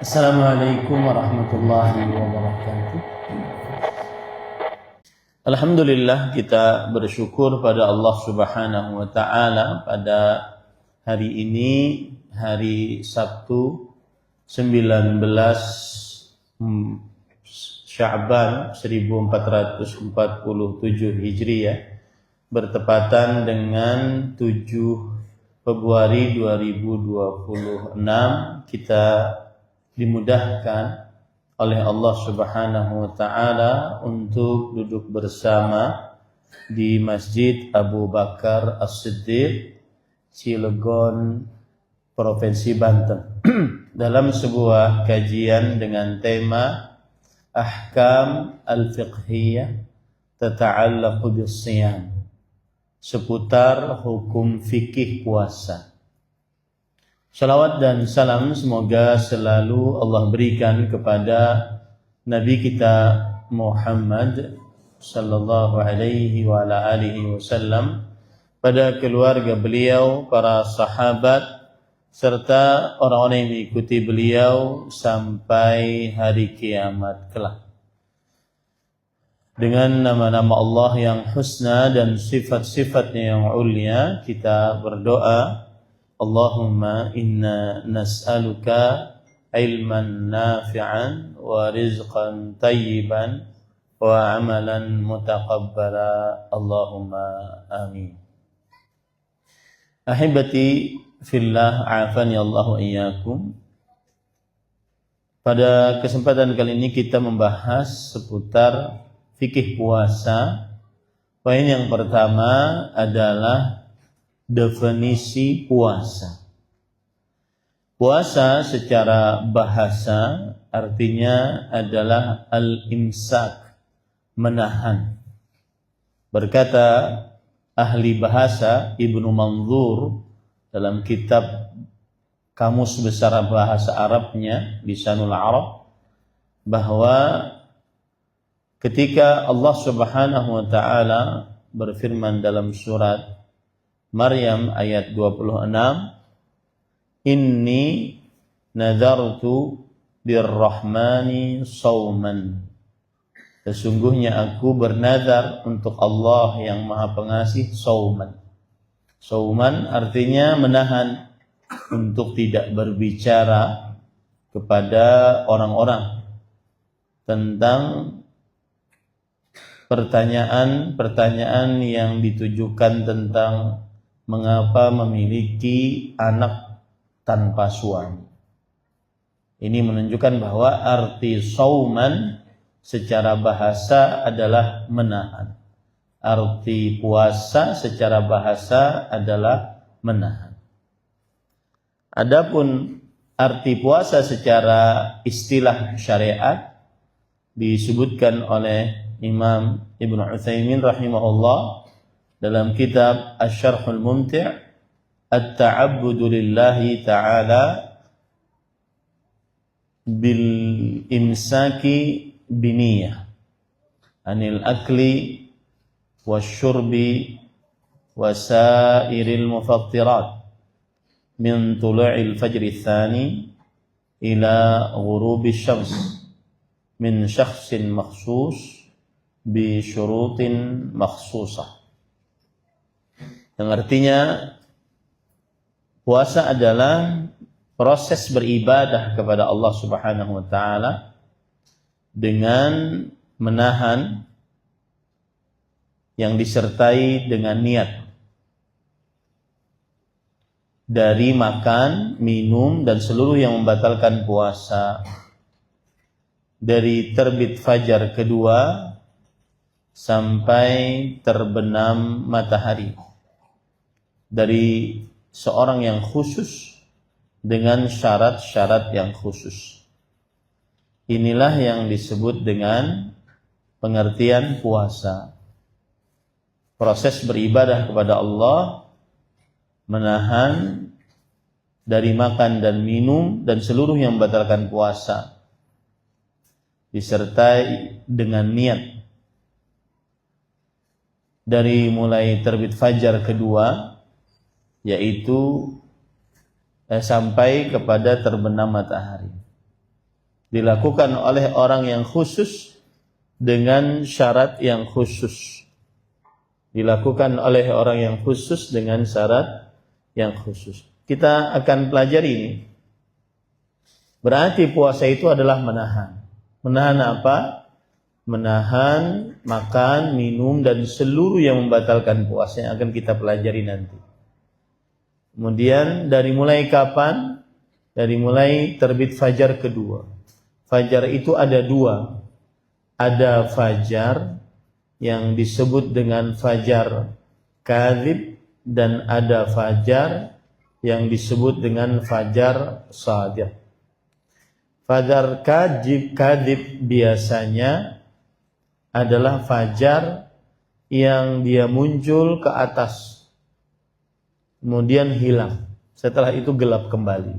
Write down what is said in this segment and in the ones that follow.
Assalamualaikum warahmatullahi wabarakatuh. Alhamdulillah, kita bersyukur pada Allah Subhanahu wa taala pada hari ini, hari Sabtu 19 Sya'ban 1447 Hijriah, bertepatan dengan 7 Februari 2026. Kita dimudahkan oleh Allah Subhanahu wa taala untuk duduk bersama di Masjid Abu Bakar As-Siddiq, Cilegon, Provinsi Banten dalam sebuah kajian dengan tema Ahkam al-Fiqhiyah tata'allaqu bis-Shiyam, seputar hukum fikih puasa. Salawat dan salam semoga selalu Allah berikan kepada Nabi kita Muhammad sallallahu alaihi wa ala alihi wasallam, pada keluarga beliau, para sahabat, serta orang-orang yang mengikuti beliau sampai hari kiamat kelak. Dengan nama-nama Allah yang husna dan sifat-sifatnya yang ulia, kita berdoa, Allahumma inna nas'aluka ilman nafi'an wa rizqan tayyiban wa amalan mutaqabbala. Allahumma amin. Ahibati fillah, afani Allah wa iyyakum. Pada kesempatan kali ini kita membahas seputar fikih puasa. Poin yang pertama adalah definisi puasa. Puasa secara bahasa artinya adalah al-imsak, menahan. Berkata ahli bahasa Ibnu Manzur dalam kitab Kamus Besar Bahasa Arabnya, Lisanul Arab, bahwa ketika Allah Subhanahu wa taala berfirman dalam surat Maryam ayat 26, Inni nadartu birrahmani sawman, sesungguhnya aku bernazar untuk Allah yang Maha Pengasih, sawman. Sawman artinya menahan, untuk tidak berbicara kepada orang-orang tentang pertanyaan-pertanyaan yang ditujukan tentang mengapa memiliki anak tanpa suami. Ini menunjukkan bahwa arti sauman secara bahasa adalah menahan. Arti puasa secara bahasa adalah menahan. Adapun arti puasa secara istilah syariat disebutkan oleh Imam Ibnu Utsaimin rahimahullah dalam kitab Asy-Syarhul Mumti', At-ta'abbudu lillahi ta'ala bil imsaki biniyah anil akli wasyurbi wasairil mufattirat min tulu'il fajri tsani ila ghurubi syams min syakhsin makhsus bi syurutin makhsusah. Yang artinya puasa adalah proses beribadah kepada Allah Subhanahu wa taala dengan menahan yang disertai dengan niat dari makan, minum dan seluruh yang membatalkan puasa, dari terbit fajar kedua sampai terbenam matahari, dari seorang yang khusus dengan syarat-syarat yang khusus. Inilah yang disebut dengan pengertian puasa. Proses beribadah kepada Allah, menahan dari makan dan minum dan seluruh yang membatalkan puasa, disertai dengan niat dari mulai terbit fajar kedua, yaitu sampai kepada terbenam matahari. Dilakukan oleh orang yang khusus dengan syarat yang khusus. Dilakukan oleh orang yang khusus dengan syarat yang khusus. Kita akan pelajari ini. Berarti puasa itu adalah menahan. Menahan apa? Menahan makan, minum, dan seluruh yang membatalkan puasa yang akan kita pelajari nanti. Kemudian dari mulai kapan? Dari mulai terbit fajar kedua. Fajar itu ada dua. Ada fajar yang disebut dengan fajar kadzib, dan ada fajar yang disebut dengan fajar shadiq. Fajar kadzib biasanya adalah fajar yang dia muncul ke atas, kemudian hilang. Setelah itu gelap kembali.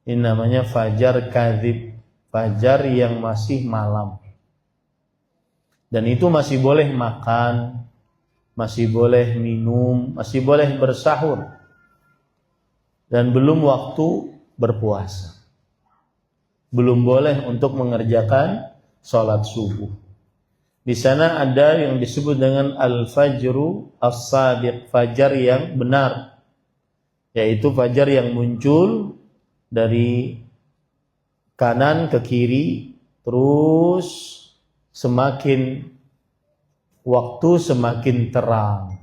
Ini namanya fajar kadzib, fajar yang masih malam. Dan itu masih boleh makan, masih boleh minum, masih boleh bersahur. Dan belum waktu berpuasa. Belum boleh untuk mengerjakan sholat subuh. Di sana ada yang disebut dengan al-fajru as-sadiq, fajar yang benar. Yaitu fajar yang muncul dari kanan ke kiri, terus semakin waktu semakin terang.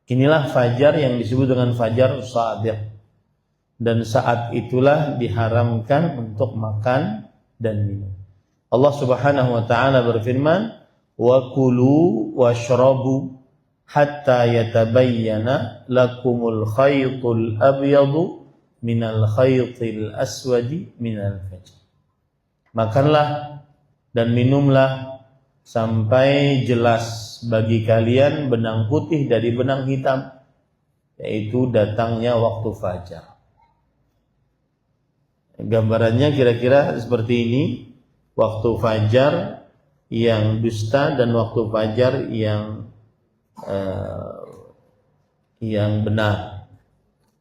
Inilah fajar yang disebut dengan fajar shadiq. Dan saat itulah diharamkan untuk makan dan minum. Allah Subhanahu wa taala berfirman, "Wa kulu washrabu hatta yatabayyana lakumul khaytul abyadu minal khaytil aswadi minal fajr." Makanlah dan minumlah sampai jelas bagi kalian benang putih dari benang hitam, yaitu datangnya waktu fajar. Gambarannya kira-kira seperti ini, waktu fajar yang dusta dan waktu fajar yang benar.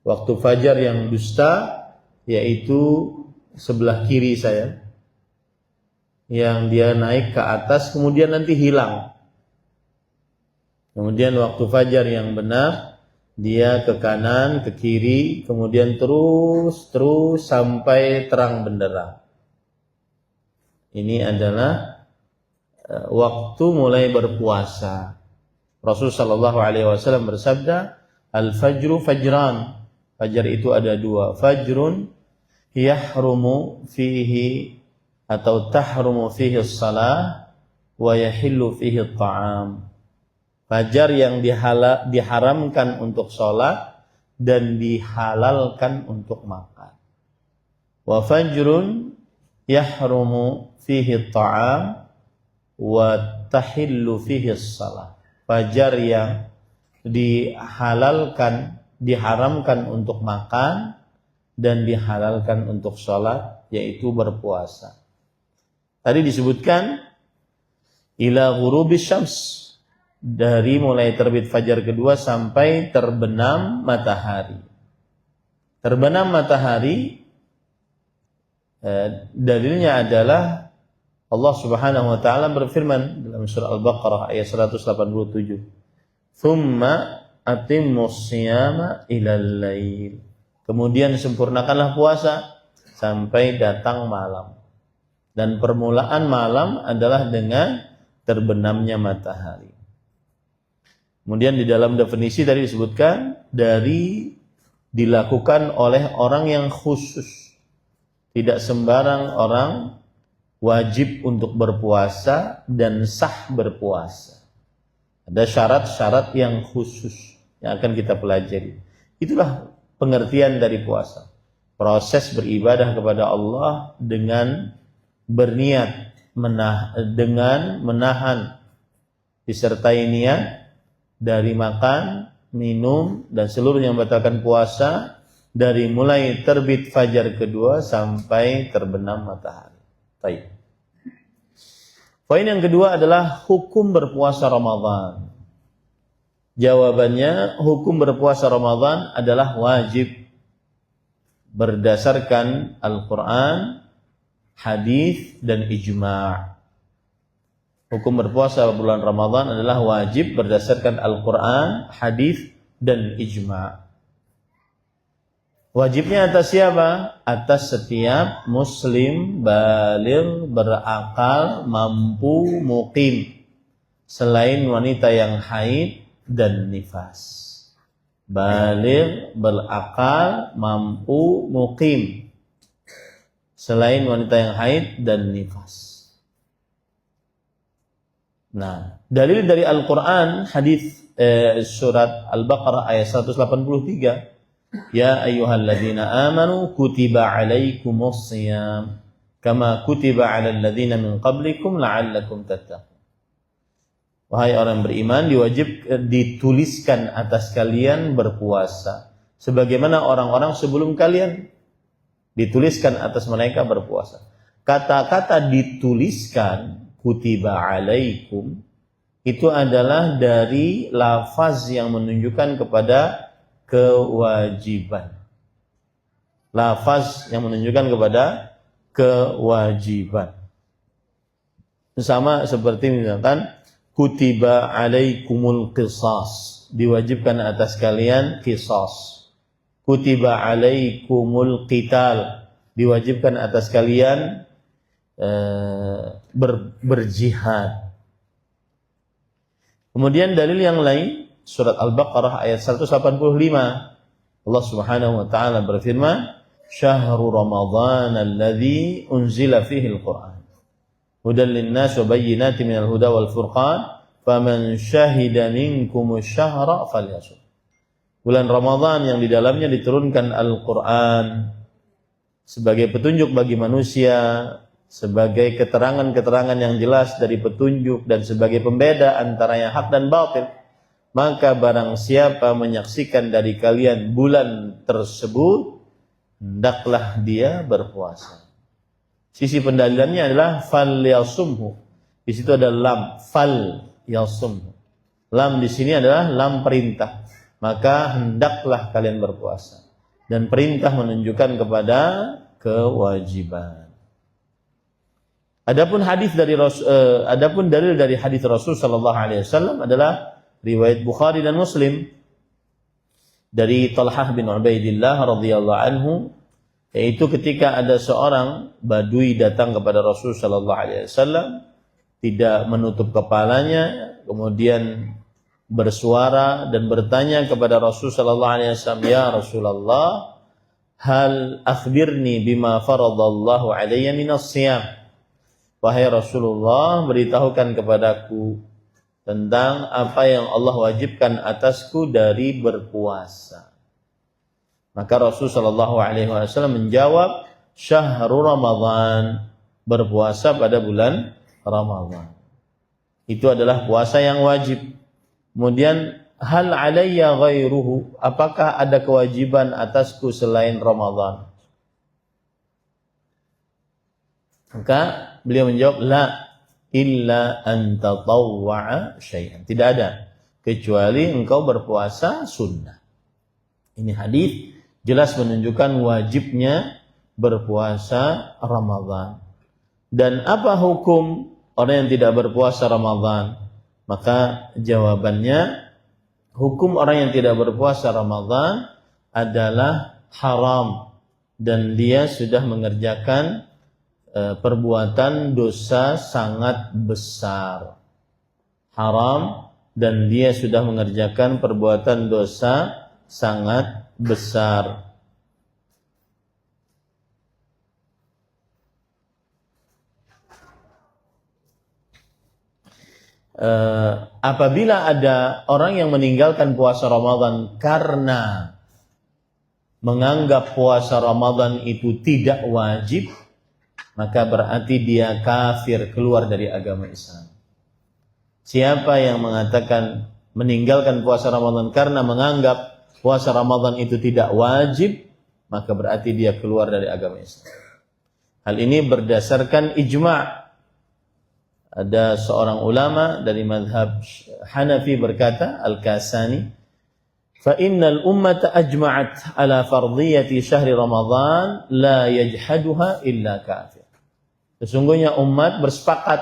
Waktu fajar yang dusta yaitu sebelah kiri saya, yang dia naik ke atas kemudian nanti hilang. Kemudian waktu fajar yang benar, dia ke kanan, ke kiri, kemudian terus sampai terang benderang. Ini adalah waktu mulai berpuasa. Rasulullah sallallahu alaihi wasallam bersabda, "Al-fajru fajran." Fajar itu ada dua. Fajrun yahrumu fihi atau tahrumu fihi as-salah wa yahillu fihi at-ta'am. Fajar yang diharamkan untuk sholat dan dihalalkan untuk makan. Wa fajrun yahrumu fihi at-ta'am wa tahillu fihi as-salah. Fajar yang diharamkan untuk makan dan dihalalkan untuk sholat, yaitu berpuasa. Tadi disebutkan ila ghurubis syams, dari mulai terbit fajar kedua sampai terbenam matahari. Terbenam matahari dalilnya adalah Allah Subhanahu wa taala berfirman dalam surah Al-Baqarah ayat 187. "Tsumma atimmus shiyama ilal lail." Kemudian sempurnakanlah puasa sampai datang malam. Dan permulaan malam adalah dengan terbenamnya matahari. Kemudian di dalam definisi tadi disebutkan dari dilakukan oleh orang yang khusus. Tidak sembarang orang wajib untuk berpuasa dan sah berpuasa. Ada syarat-syarat yang khusus yang akan kita pelajari. Itulah pengertian dari puasa. Proses beribadah kepada Allah dengan berniat, dengan menahan, disertai niat dari makan, minum, dan seluruh yang membatalkan puasa dari mulai terbit fajar kedua sampai terbenam matahari. Baik. Poin yang kedua adalah hukum berpuasa Ramadan. Jawabannya, hukum berpuasa Ramadan adalah wajib berdasarkan Al-Quran hadis dan ijma'. Hukum berpuasa bulan Ramadan adalah wajib berdasarkan Al-Quran, hadis dan ijma'. Wajibnya atas siapa? Atas setiap muslim baligh, berakal, mampu, muqim, selain wanita yang haid dan nifas. Baligh, berakal, mampu, muqim, selain wanita yang haid dan nifas. Nah, dalil dari Al-Quran, hadis surat Al-Baqarah ayat 183, ya ayyuhalladzina amanu kutiba alaikumus shiyam kama kutiba alal ladzina min qablikum la'allakum tattaqun. Wahai orang beriman, dituliskan atas kalian berpuasa sebagaimana orang-orang sebelum kalian dituliskan atas mereka berpuasa. Kata-kata dituliskan, kutiba alaikum, itu adalah dari lafaz yang menunjukkan kepada kewajiban. Lafaz yang menunjukkan kepada kewajiban. Sama seperti misalkan kutiba alaikumul qisas, diwajibkan atas kalian qisas. Kutiba alaikumul qital, diwajibkan atas kalian berjihad. Kemudian dalil yang lain, surat Al-Baqarah ayat 185, Allah Subhanahu wa taala berfirman, "Syahrul Ramadhan alladzi unzila fihi al-Qur'an hudan lin-nas wa bayyinatin minal huda wal furqan faman syahida minkumus syahra falyasum." Bulan Ramadan yang di dalamnya diturunkan Al-Qur'an sebagai petunjuk bagi manusia, sebagai keterangan-keterangan yang jelas dari petunjuk dan sebagai pembeda antara yang hak dan batil, maka barang siapa menyaksikan dari kalian bulan tersebut, hendaklah dia berpuasa. Sisi pendalilannya adalah fal yasumhu. Di situ ada lam, fal yasumhu. Lam di sini adalah lam perintah. Maka hendaklah kalian berpuasa. Dan perintah menunjukkan kepada kewajiban. Adapun dalil dari hadis Rasul sallallahu alaihi wasallam adalah riwayat Bukhari dan Muslim dari Talhah bin Ubaidillah radhiyallahu anhu, yaitu ketika ada seorang badui datang kepada Rasul sallallahu alaihi wasallam, tidak menutup kepalanya, kemudian bersuara dan bertanya kepada Rasul sallallahu alaihi wasallam, "Ya Rasulullah, hal akhbirni bima faradallahu alayya minas shiyam?" Wahai Rasulullah, beritahukan kepadaku tentang apa yang Allah wajibkan atasku dari berpuasa. Maka Rasul sallallahu alaihi wasallam menjawab, "Syahrul Ramadhan," berpuasa pada bulan Ramadhan. Itu adalah puasa yang wajib. Kemudian, hal alayya ghairuhu, apakah ada kewajiban atasku selain Ramadhan? Maka beliau menjawab, la illa an tatawwa'a syai'an. Tidak ada kecuali engkau berpuasa sunnah. Ini hadis jelas menunjukkan wajibnya berpuasa Ramadan. Dan apa hukum orang yang tidak berpuasa Ramadan? Maka jawabannya, hukum orang yang tidak berpuasa Ramadan adalah haram dan dia sudah mengerjakan perbuatan dosa sangat besar. Haram dan dia sudah mengerjakan perbuatan dosa sangat besar. Apabila ada orang yang meninggalkan puasa Ramadan karena menganggap puasa Ramadan itu tidak wajib, maka berarti dia kafir, keluar dari agama Islam. Siapa yang mengatakan meninggalkan puasa Ramadan karena menganggap puasa Ramadan itu tidak wajib, maka berarti dia keluar dari agama Islam. Hal ini berdasarkan ijma'. Ada seorang ulama dari mazhab Hanafi berkata, Al-Kasani, fa innal ummata ajma'at ala fardiyati syahri Ramadan la yajhaduha illa kafir. Sesungguhnya umat bersepakat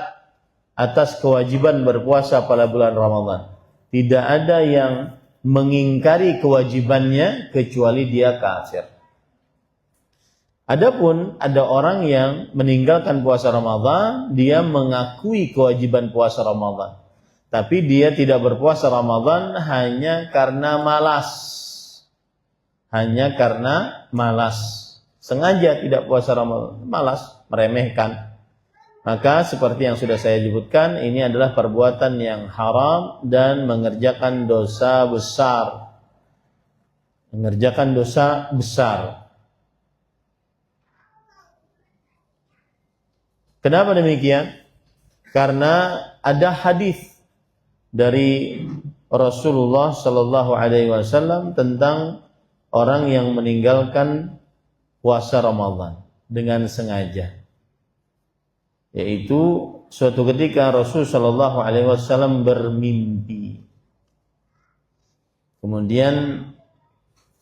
atas kewajiban berpuasa pada bulan Ramadan. Tidak ada yang mengingkari kewajibannya kecuali dia kafir. Adapun ada orang yang meninggalkan puasa Ramadan, dia mengakui kewajiban puasa Ramadan. Tapi dia tidak berpuasa Ramadan hanya karena malas. Hanya karena malas. Sengaja tidak puasa Ramadan, malas, meremehkan. Maka seperti yang sudah saya sebutkan, ini adalah perbuatan yang haram dan mengerjakan dosa besar. Mengerjakan dosa besar. Kenapa demikian? Karena ada hadis dari Rasulullah Sallallahu Alaihi Wasallam tentang orang yang meninggalkan puasa Ramadan dengan sengaja. Yaitu suatu ketika Rasul Shallallahu Alaihi Wasallam bermimpi. Kemudian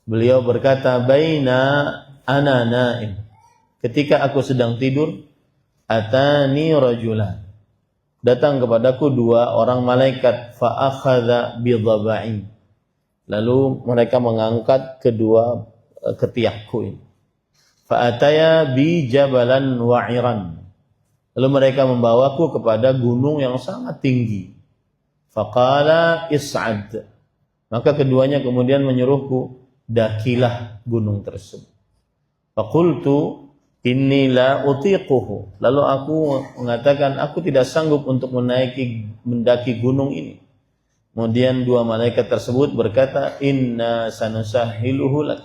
beliau berkata, "Baina ana naim." Ketika aku sedang tidur, atani rajulan. Datang kepadaku dua orang malaikat, fa akhadha bi dhaba'i. Lalu mereka mengangkat kedua ketiakku ini. Fa ataya bi jabalan wa'iran. Lalu mereka membawaku kepada gunung yang sangat tinggi. Faqala is'ad. Maka keduanya kemudian menyuruhku, dakilah gunung tersebut. Faqultu inni la utiquhu. Lalu aku mengatakan, aku tidak sanggup untuk mendaki gunung ini. Kemudian dua malaikat tersebut berkata, inna sanusahhiluhu lak.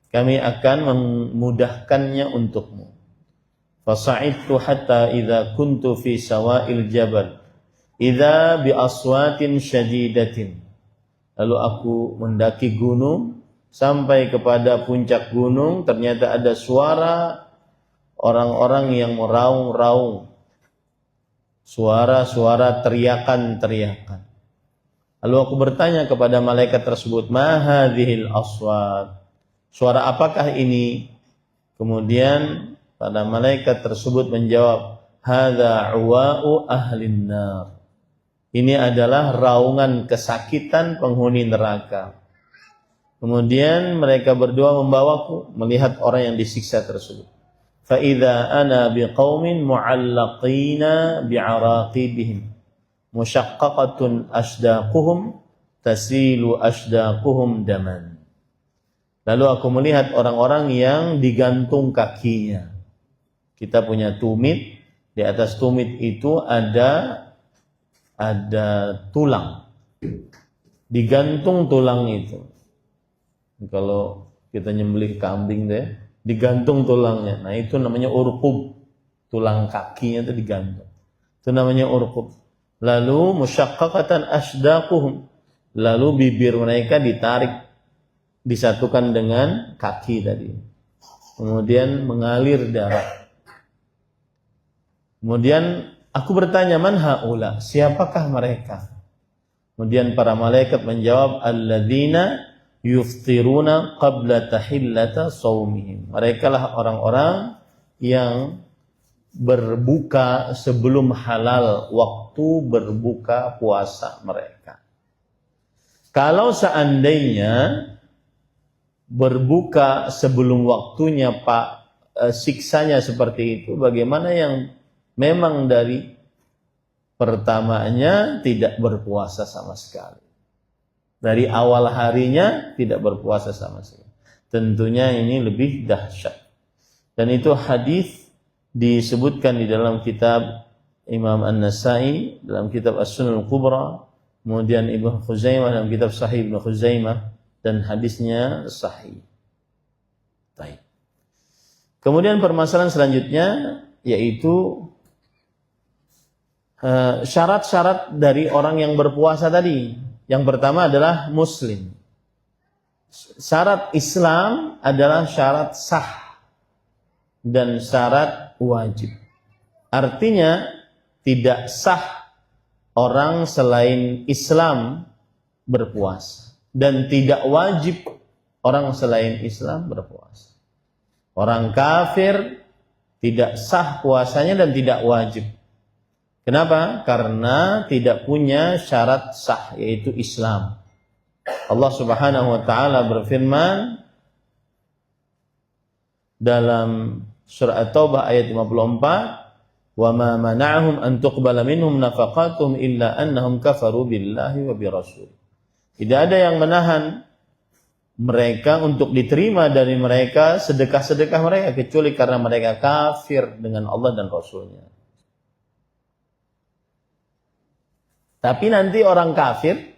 Kami akan memudahkannya untukmu. Fasa'idtu hatta idza kuntu fi sawa'il jabal idza bi aswatin syadidatin. Lalu aku mendaki gunung sampai kepada puncak gunung, ternyata ada suara orang-orang yang meraung-raung, suara-suara teriakan-teriakan. Lalu aku bertanya kepada malaikat tersebut, ma hadhil aswat? Suara apakah ini? Kemudian pada malaikat tersebut menjawab, hadza uwa'u ahlin nar. Ini adalah raungan kesakitan penghuni neraka. Kemudian mereka berdua membawaku melihat orang yang disiksa tersebut. Fa idza ana biqaumin mu'allaqina bi'araqibihim musyaqqaqatun asdaquhum tasilu asdaquhum daman. Lalu aku melihat orang-orang yang digantung kakinya. Kita punya tumit, di atas tumit itu ada tulang. Digantung tulang itu. Kalau kita nyembelih kambing deh, digantung tulangnya. Nah, itu namanya urqub. Tulang kakinya itu digantung. Itu namanya urqub. Lalu musyaqqaqatan asdaquhum. Lalu bibir mereka ditarik, disatukan dengan kaki tadi. Kemudian mengalir darah. Kemudian aku bertanya, man haula? Siapakah mereka? Kemudian para malaikat menjawab, alladzina yuftiruna qabla tahillata shaumihim. Mereka lah orang-orang yang berbuka sebelum halal waktu berbuka puasa mereka. Kalau seandainya berbuka sebelum waktunya siksanya seperti itu, bagaimana yang memang dari pertamanya tidak berpuasa sama sekali. Dari awal harinya tidak berpuasa sama sekali. Tentunya ini lebih dahsyat. Dan itu hadis disebutkan di dalam kitab Imam An-Nasai, dalam kitab As-Sunan Al-Kubra, kemudian Ibnu Khuzaimah dalam kitab Sahih Ibnu Khuzaimah, dan hadisnya sahih. Baik. Kemudian permasalahan selanjutnya yaitu syarat-syarat dari orang yang berpuasa tadi. Yang pertama adalah muslim. Syarat Islam adalah syarat sah dan syarat wajib. Artinya tidak sah orang selain Islam berpuasa dan tidak wajib orang selain Islam berpuasa. Orang kafir tidak sah puasanya dan tidak wajib. Kenapa? Karena tidak punya syarat sah, yaitu Islam. Allah Subhanahu wa taala berfirman dalam surah At-Taubah ayat 54, "Wa ma mana'ahum an tuqbala minhum nafaqatuhum illa annahum kafaru billahi wa birrasul." Tidak ada yang menahan mereka untuk diterima dari mereka sedekah-sedekah mereka kecuali karena mereka kafir dengan Allah dan Rasulnya. Tapi nanti orang kafir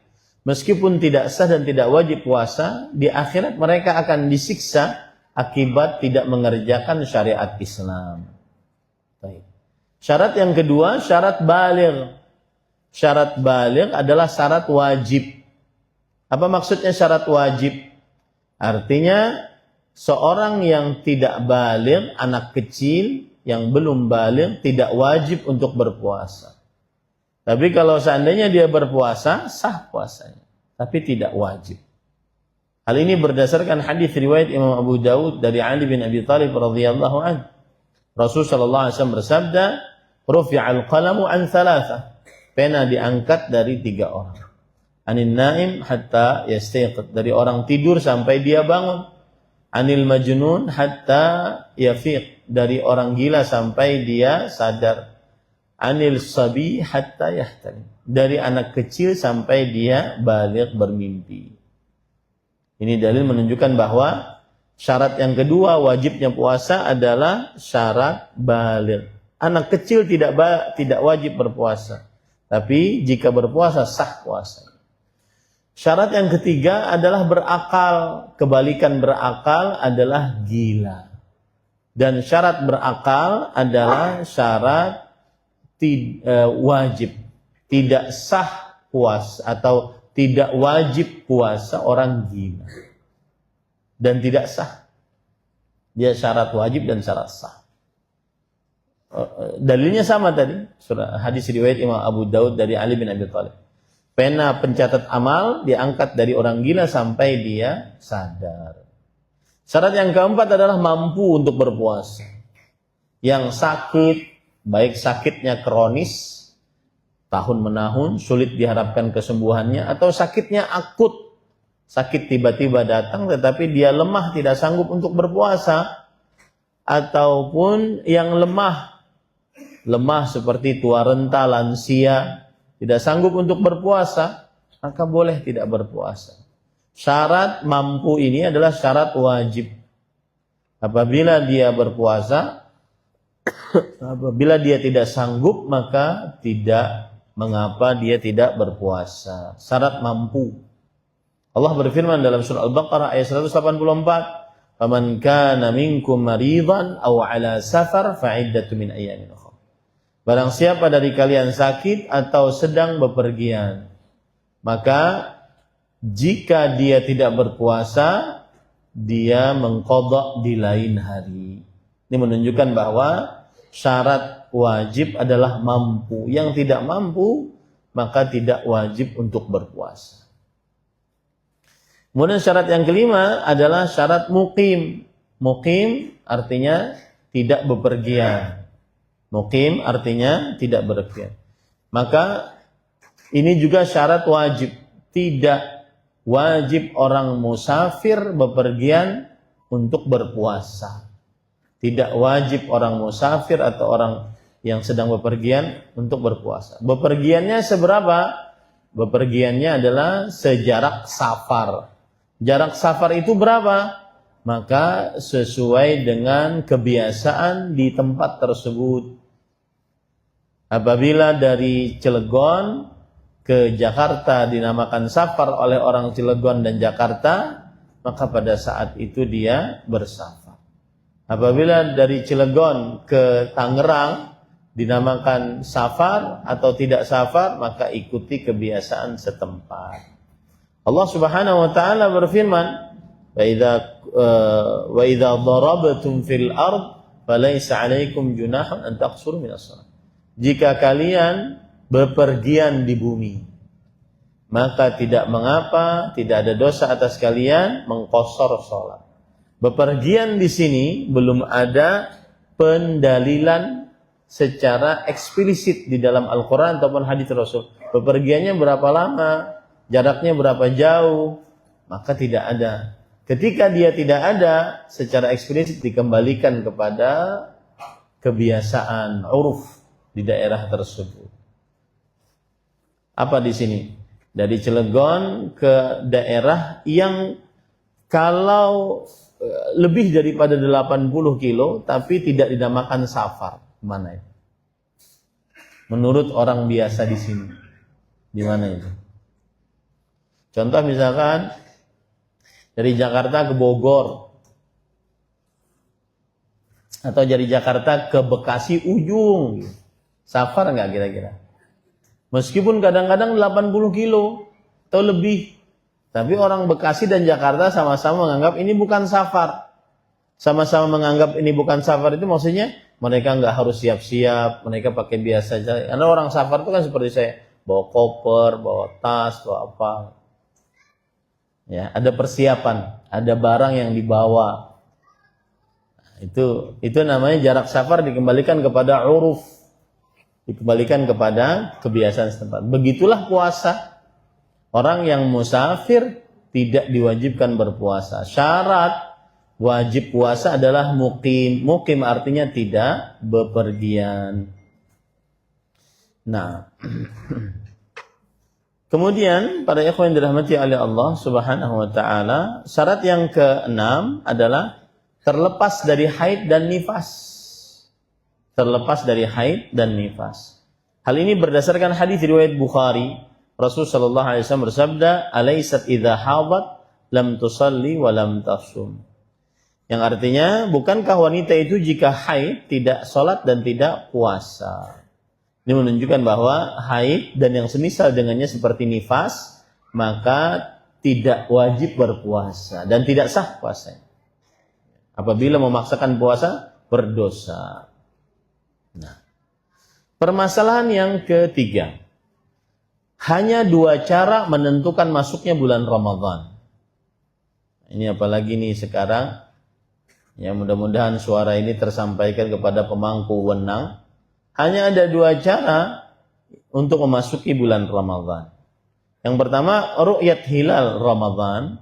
meskipun tidak sah dan tidak wajib puasa, di akhirat mereka akan disiksa akibat tidak mengerjakan syariat Islam. Baik. Syarat yang kedua, syarat baligh. Syarat baligh adalah syarat wajib. Apa maksudnya syarat wajib? Artinya seorang yang tidak baligh, anak kecil yang belum baligh tidak wajib untuk berpuasa. Tapi kalau seandainya dia berpuasa, sah puasanya, tapi tidak wajib. Hal ini berdasarkan hadis riwayat Imam Abu Dawud dari Ali bin Abi Thalib radhiyallahu anhu. Rasul sallallahu alaihi wasallam bersabda, "Rufi'al qalamu an thalatha." Pena diangkat dari 3 orang. Anin naim hatta yastayqid, dari orang tidur sampai dia bangun. Anil majnun hatta yafiq, dari orang gila sampai dia sadar. Anil sabi hatta yahtalim, dari anak kecil sampai dia baligh bermimpi. Ini dalil menunjukkan bahwa syarat yang kedua wajibnya puasa adalah syarat baligh. Anak kecil tidak wajib berpuasa, tapi jika berpuasa sah puasa. Syarat yang ketiga adalah berakal. Kebalikan berakal adalah gila. Dan syarat berakal adalah syarat wajib. Tidak sah puasa atau tidak wajib puasa orang gila. Dan tidak sah. Dia syarat wajib dan syarat sah. Dalilnya sama tadi. Hadis riwayat Imam Abu Daud dari Ali bin Abi Thalib. Pena pencatat amal diangkat dari orang gila sampai dia sadar. Syarat yang keempat adalah mampu untuk berpuasa. Yang sakit, baik sakitnya kronis, tahun-menahun, sulit diharapkan kesembuhannya, atau sakitnya akut, sakit tiba-tiba datang tetapi dia lemah, tidak sanggup untuk berpuasa, ataupun yang lemah seperti tua renta, lansia, tidak sanggup untuk berpuasa, maka boleh tidak berpuasa. Syarat mampu ini adalah syarat wajib. Apabila dia berpuasa, apabila dia tidak sanggup, maka tidak mengapa dia tidak berpuasa. Syarat mampu. Allah berfirman dalam surah Al-Baqarah ayat 184, "Faman kana minkum maridan aw 'ala safar fa'iddatun min ayyamin ukhra." Barang siapa dari kalian sakit atau sedang bepergian, maka jika dia tidak berpuasa, dia mengqadha di lain hari. Ini menunjukkan bahwa syarat wajib adalah mampu. Yang tidak mampu, maka tidak wajib untuk berpuasa. Kemudian syarat yang kelima adalah syarat muqim. Muqim artinya tidak bepergian. Muqim artinya tidak bepergian. Maka ini juga syarat wajib. Tidak wajib orang musafir bepergian untuk berpuasa. Tidak wajib orang musafir atau orang yang sedang bepergian untuk berpuasa. Bepergiannya seberapa? Bepergiannya adalah sejarak safar. Jarak safar itu berapa? Maka sesuai dengan kebiasaan di tempat tersebut. Apabila dari Cilegon ke Jakarta dinamakan safar oleh orang Cilegon dan Jakarta, maka pada saat itu dia bersafar. Apabila dari Cilegon ke Tangerang dinamakan safar atau tidak safar, maka ikuti kebiasaan setempat. Allah Subhanahu wa taala berfirman, "Wa idza darabtum fil ard falaysa 'alaikum junahun an taqsuru minas shalah." Jika kalian bepergian di bumi, maka tidak mengapa, tidak ada dosa atas kalian mengqashar salat. Bepergian di sini belum ada pendalilan secara eksplisit di dalam Al-Quran ataupun hadis Rasul. Bepergiannya berapa lama, jaraknya berapa jauh, maka tidak ada. Ketika dia tidak ada, secara eksplisit dikembalikan kepada kebiasaan, uruf di daerah tersebut. Apa di sini? Dari Cilegon ke daerah yang kalau lebih daripada 80 kilo tapi tidak dinamakan safar. Mana itu? Menurut orang biasa di sini. Di mana itu? Contoh misalkan dari Jakarta ke Bogor atau dari Jakarta ke Bekasi ujung. Safar enggak kira-kira? Meskipun kadang-kadang 80 kilo atau lebih. Tapi orang Bekasi dan Jakarta sama-sama menganggap ini bukan safar. Sama-sama menganggap ini bukan safar itu maksudnya mereka nggak harus siap-siap, mereka pakai biasa saja. Karena orang safar itu kan seperti saya, bawa koper, bawa tas, bawa apa. Ya, ada persiapan, ada barang yang dibawa. Itu namanya jarak safar dikembalikan kepada uruf, dikembalikan kepada kebiasaan setempat. Begitulah puasa. Orang yang musafir tidak diwajibkan berpuasa. Syarat wajib puasa adalah mukim. Mukim artinya tidak bepergian. Nah, kemudian pada ikhwan yang dirahmati oleh Allah Subhanahu wa taala, syarat yang keenam adalah terlepas dari haid dan nifas. Terlepas dari haid dan nifas. Hal ini berdasarkan hadis riwayat Bukhari. Rasulullah sallallahu alaihi wasallam bersabda, "Alaisat idza hadat lam tusalli wa lam tasum." Yang artinya, bukankah wanita itu jika haid tidak salat dan tidak puasa? Ini menunjukkan bahwa haid dan yang semisal dengannya seperti nifas, maka tidak wajib berpuasa dan tidak sah puasanya. Apabila memaksakan puasa, berdosa. Nah, permasalahan yang ketiga. Hanya dua cara menentukan masuknya bulan Ramadan. Ini apalagi nih sekarang. Ya, mudah-mudahan suara ini tersampaikan kepada pemangku wewenang. Hanya ada dua cara untuk memasuki bulan Ramadan. Yang pertama, ru'yat hilal Ramadan.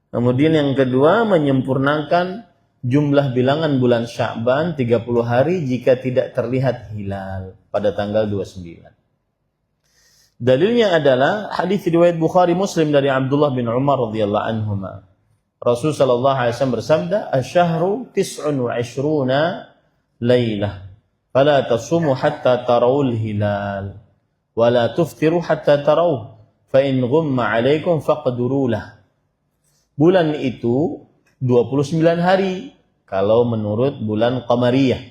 Kemudian yang kedua, menyempurnakan jumlah bilangan bulan Sya'ban 30 hari jika tidak terlihat hilal pada tanggal 29. Dalilnya adalah hadis riwayat Bukhari Muslim dari Abdullah bin Umar radhiyallahu anhuma. Rasul sallallahu alaihi wasallam bersabda, "Asy-syahru 29 lailah, fala tasumu hatta tarawul hilal, wa la tuftiru hatta tarawh, fa in ghumma 'alaikum faqduru lah." Bulan itu 29 hari kalau menurut bulan Qamariyah.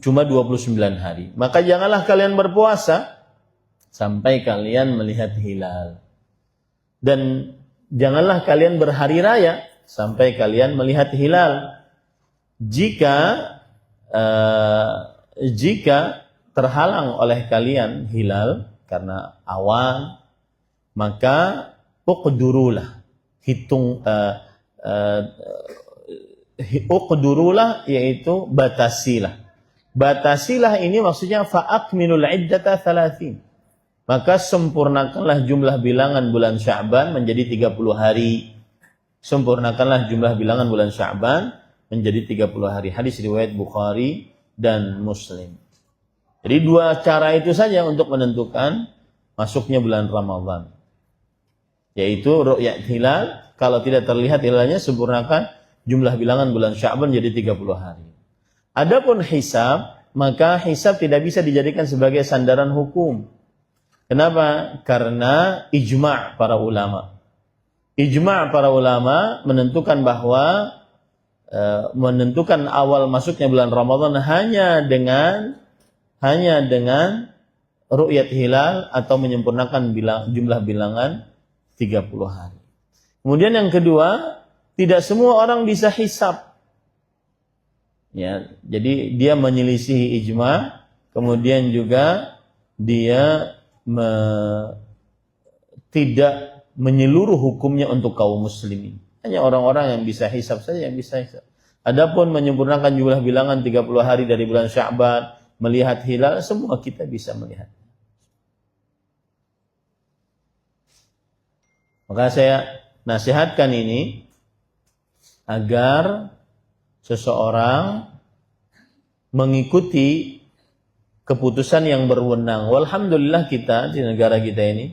Cuma 29 hari. Maka janganlah kalian berpuasa sampai kalian melihat hilal. Dan janganlah kalian berhari raya sampai kalian melihat hilal. Jika terhalang oleh kalian hilal karena awan, maka uqdurulah, uqdurulah yaitu batasilah. Batasilah ini maksudnya fa'akminul iddata 30. Maka sempurnakanlah jumlah bilangan bulan Sya'ban menjadi 30 hari. Sempurnakanlah jumlah bilangan bulan Sya'ban menjadi 30 hari. Hadis riwayat Bukhari dan Muslim. Jadi dua cara itu saja untuk menentukan masuknya bulan Ramadan. Yaitu ru'yat hilal. Kalau tidak terlihat hilalnya, sempurnakan jumlah bilangan bulan Sya'ban menjadi 30 hari. Adapun hisab, maka hisab tidak bisa dijadikan sebagai sandaran hukum. Kenapa? Karena ijma' para ulama. Ijma' para ulama menentukan bahwa menentukan awal masuknya bulan Ramadan hanya dengan ru'yat hilal atau menyempurnakan jumlah bilangan 30 hari. Kemudian yang kedua, tidak semua orang bisa hisab. Ya, jadi dia menyelisihi ijma', kemudian juga dia tidak menyeluruh hukumnya untuk kaum muslimin. Hanya orang-orang yang bisa hisab saja yang bisa hisab. Adapun menyempurnakan jumlah bilangan 30 hari dari bulan Sya'ban, melihat hilal, semua kita bisa melihat. Maka saya nasihatkan ini agar seseorang mengikuti keputusan yang berwenang. Walhamdulillah kita di negara kita ini,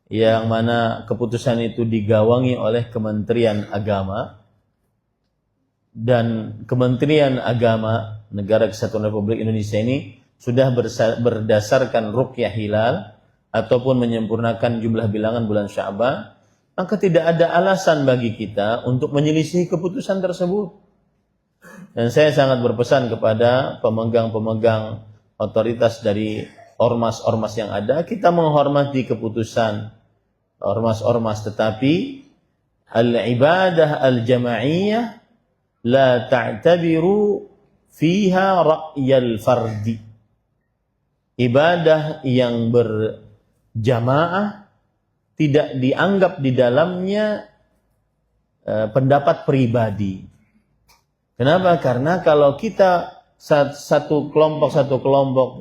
yang mana keputusan itu digawangi oleh Kementerian Agama, dan Kementerian Agama Negara Kesatuan Republik Indonesia ini sudah berdasarkan ruqyah hilal ataupun menyempurnakan jumlah bilangan bulan Sya'ban, maka tidak ada alasan bagi kita untuk menyelisih keputusan tersebut. Dan saya sangat berpesan kepada pemegang-pemegang otoritas dari ormas-ormas yang ada, kita menghormati keputusan ormas-ormas, tetapi al-ibadah al-jama'iyah la ta'tabiru fiha ra'yal fardi. Ibadah yang berjamaah tidak dianggap di dalamnya pendapat pribadi. Kenapa? Karena kalau kita satu kelompok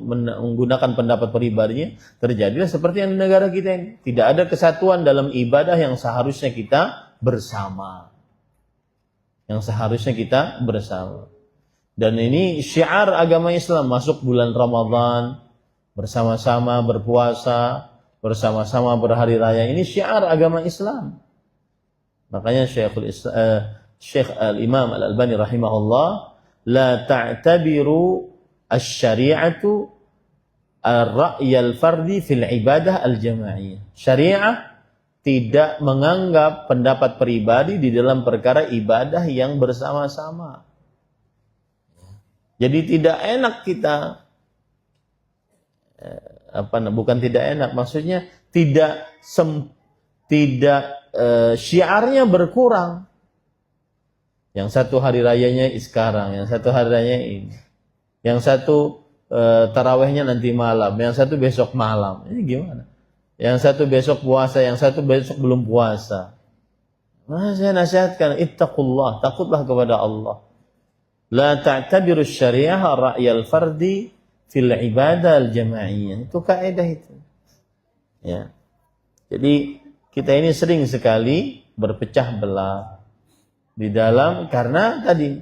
menggunakan pendapat pribadinya, terjadilah seperti yang di negara kita ini. Tidak ada kesatuan dalam ibadah yang seharusnya kita bersama. Dan ini syiar agama Islam, masuk bulan Ramadan, bersama-sama berpuasa, bersama-sama berhari raya. Ini syiar agama Islam. Makanya Syekh Al-Imam Al-Albani rahimahullah, la ta'tabiru asy-syari'atu ar-ra'y al-fardi fil ibadah al-jama'iyah. Syariah tidak menganggap pendapat pribadi di dalam perkara ibadah yang bersama-sama. Jadi tidak enak kita bukan tidak enak, maksudnya tidak syiarnya berkurang. Yang satu hari rayanya sekarang, yang satu hari rayanya ini, yang satu tarawehnya nanti malam, yang satu besok malam. Ini gimana? Yang satu besok puasa, yang satu besok belum puasa. Nah, saya nasihatkan, ittaqullah, takutlah kepada Allah. La ta'tabiru syariah ra'yal fardi fil ibadah al-jama'iyah. Itu kaidah itu. Ya. Jadi kita ini sering sekali berpecah belah di dalam, karena tadi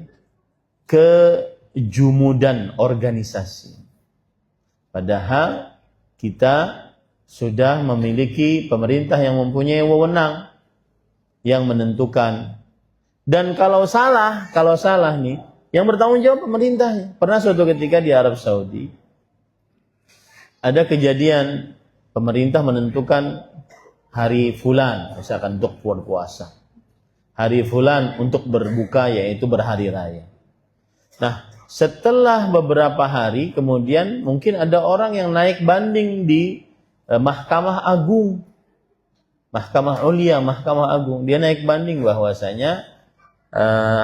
kejumudan organisasi. Padahal kita sudah memiliki pemerintah yang mempunyai wewenang yang menentukan. Dan kalau salah nih, yang bertanggung jawab pemerintahnya. Pernah suatu ketika di Arab Saudi ada kejadian pemerintah menentukan hari fulan, misalkan untuk berpuasa. Hari fulan untuk berbuka, yaitu berhari raya. Nah, setelah beberapa hari kemudian mungkin ada orang yang naik banding di Mahkamah Agung, Mahkamah Ulia, Mahkamah Agung. Dia naik banding bahwasanya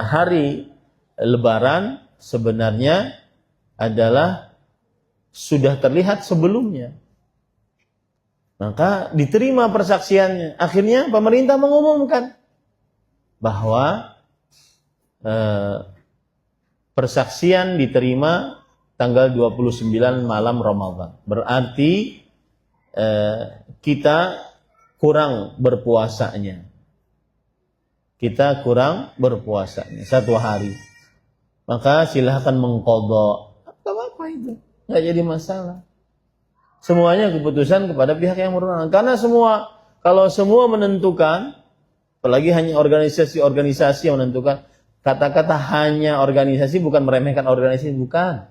hari Lebaran sebenarnya adalah sudah terlihat sebelumnya. Maka diterima persaksiannya. Akhirnya pemerintah mengumumkan bahwa persaksian diterima tanggal 29 malam Ramadan. Berarti kita kurang berpuasanya. Satu hari. Maka silahkan mengqadha. Apa itu? Nggak jadi masalah. Semuanya keputusan kepada pihak yang berwenang. Karena kalau semua menentukan, apalagi hanya organisasi-organisasi yang menentukan, kata-kata hanya organisasi bukan meremehkan organisasi, bukan.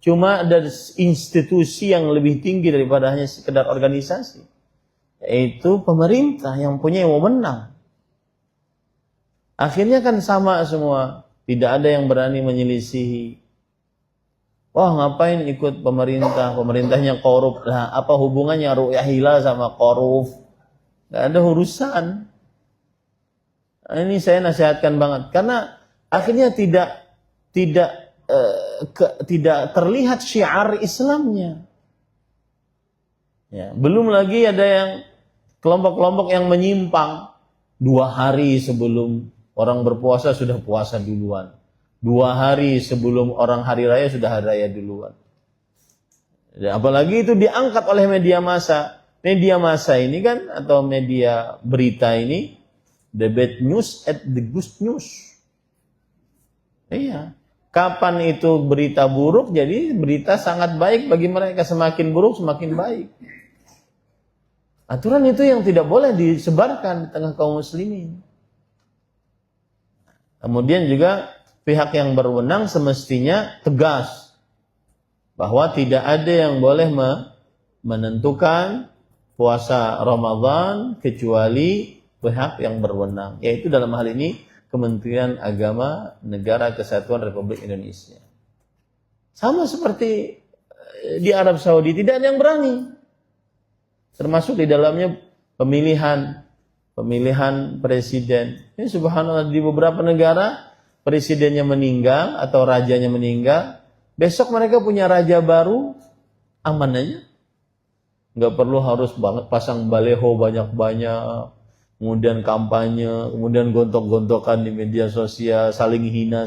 Cuma ada institusi yang lebih tinggi daripada hanya sekedar organisasi, yaitu pemerintah yang punya wewenang. Akhirnya kan sama semua, tidak ada yang berani menyelisihi. Wah, ngapain ikut pemerintah? Pemerintahnya korup. Nah, apa hubungannya ru'yah hilal sama korup? Gak ada urusan. Nah, ini saya nasihatkan banget, karena akhirnya tidak terlihat syiar Islamnya. Ya, belum lagi ada yang kelompok-kelompok yang menyimpang. 2 hari sebelum orang berpuasa sudah puasa duluan. 2 hari sebelum orang hari raya sudah hari raya duluan. Dan apalagi itu diangkat oleh media massa. Media massa ini kan, atau media berita ini, the bad news at the good news. Iya. Kapan itu berita buruk, jadi berita sangat baik bagi mereka. Semakin buruk, semakin baik. Aturan itu yang tidak boleh disebarkan di tengah kaum muslimin. Kemudian juga pihak yang berwenang semestinya tegas bahwa tidak ada yang boleh menentukan puasa Ramadan kecuali pihak yang berwenang, yaitu dalam hal ini Kementerian Agama Negara Kesatuan Republik Indonesia. Sama seperti di Arab Saudi, tidak ada yang berani. Termasuk di dalamnya pemilihan presiden. Ini subhanallah, di beberapa negara presidennya meninggal atau rajanya meninggal, besok mereka punya raja baru, aman aja. Nggak perlu harus pasang baleho banyak-banyak, kemudian kampanye, kemudian gontok-gontokan di media sosial, saling hina,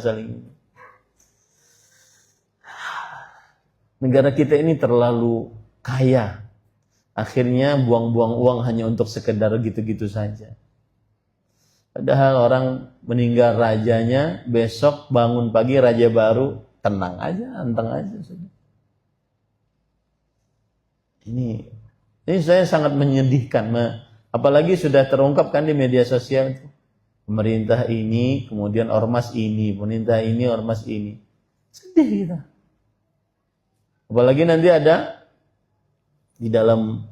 Negara kita ini terlalu kaya. Akhirnya buang-buang uang hanya untuk sekedar gitu-gitu saja. Padahal orang meninggal rajanya, besok bangun pagi raja baru, tenang aja, anteng aja sudah. Ini saya sangat menyedihkan, apalagi sudah terungkap kan di media sosial itu. Pemerintah ini, kemudian ormas ini, pemerintah ini, ormas ini. Sedih kita. Apalagi nanti ada di dalam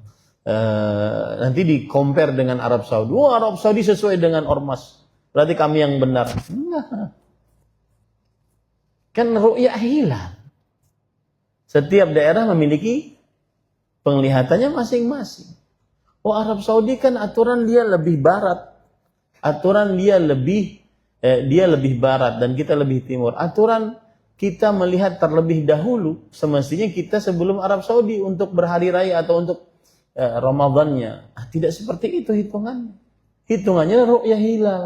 nanti di compare dengan Arab Saudi. Oh, Arab Saudi sesuai dengan ormas, berarti kami yang benar. Enggak. Kan ru'yah hilal. Setiap daerah memiliki penglihatannya masing-masing. Oh, Arab Saudi kan aturan dia lebih barat. Aturan dia lebih barat dan kita lebih timur. Aturan kita melihat terlebih dahulu, semestinya kita sebelum Arab Saudi untuk berhari raya atau untuk Ramadannya. Tidak seperti itu hitungannya. Hitungannya ru'yah hilal.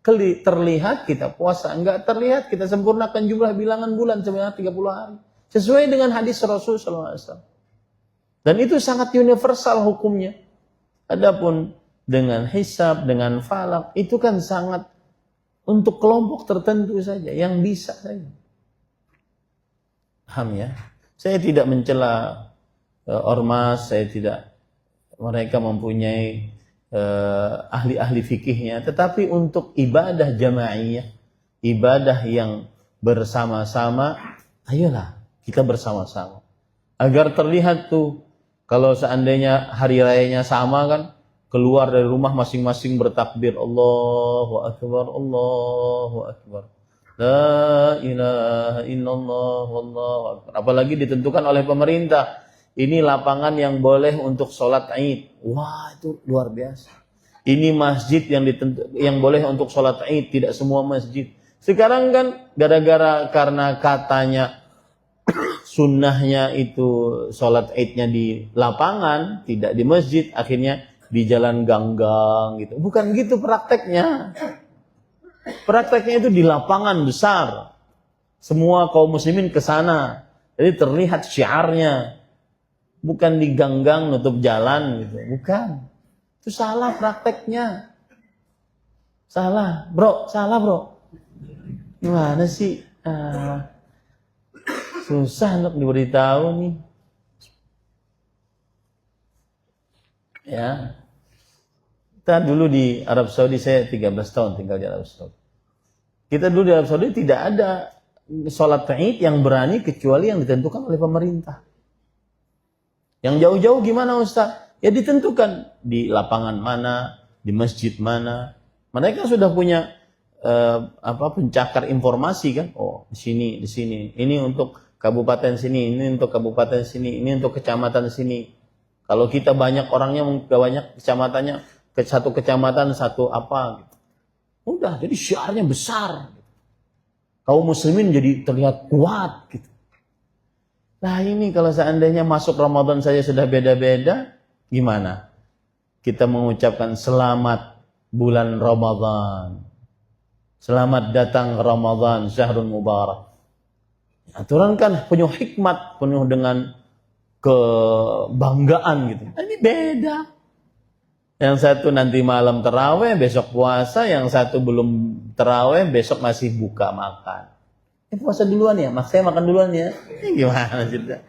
Terlihat kita puasa, enggak terlihat kita sempurnakan jumlah bilangan bulan sebanyak 30 hari. Sesuai dengan hadis Rasul SAW. Dan itu sangat universal hukumnya. Adapun dengan hisab, dengan falak, itu kan sangat untuk kelompok tertentu saja, yang bisa saja. Paham ya? Saya tidak mencela ormas, mereka mempunyai ahli-ahli fikihnya, tetapi untuk ibadah jamaiyah, ibadah yang bersama-sama, ayolah kita bersama-sama. Agar terlihat tuh, kalau seandainya hari rayanya sama kan, keluar dari rumah masing-masing bertakbir, Allahu Akbar, Allahu Akbar. La ilaha illallah, wallahu akbar. Apalagi ditentukan oleh pemerintah, ini lapangan yang boleh untuk sholat Id. Wah, itu luar biasa. Ini masjid yang boleh untuk sholat Id, tidak semua masjid. Sekarang kan karena katanya sunnahnya itu sholat Idnya di lapangan, tidak di masjid, akhirnya di jalan ganggang gitu. Bukan gitu prakteknya. Prakteknya itu di lapangan besar. Semua kaum muslimin ke sana. Jadi terlihat syiarnya. Bukan di ganggang nutup jalan gitu. Bukan. Itu salah prakteknya. Salah, bro. Gimana sih? Susah untuk diberitahu nih. Ya. Kita dulu di Arab Saudi, saya 13 tahun tinggal di Arab Saudi. Kita dulu di Arab Saudi tidak ada sholat Id yang berani kecuali yang ditentukan oleh pemerintah. Yang jauh-jauh gimana Ustaz? Ya ditentukan di lapangan mana, di masjid mana. Mereka sudah punya pencakar informasi kan? Oh, di sini. Ini untuk kabupaten sini, ini untuk kabupaten sini, ini untuk kecamatan sini. Kalau kita banyak orangnya, banyak kecamatannya, ke satu kecamatan satu apa gitu. Udah, jadi syiarnya besar. Kaum muslimin jadi terlihat kuat gitu. Nah ini kalau seandainya masuk Ramadan saja sudah beda-beda, gimana? Kita mengucapkan selamat bulan Ramadan. Selamat datang Ramadan, syahrul mubarak. Aturan kan penuh hikmat, penuh dengan kebanggaan gitu. Ini beda. Yang satu nanti malam terawih, besok puasa. Yang satu belum terawih, besok masih buka makan. Puasa duluan ya, saya makan duluan ya. Ini gimana cerita?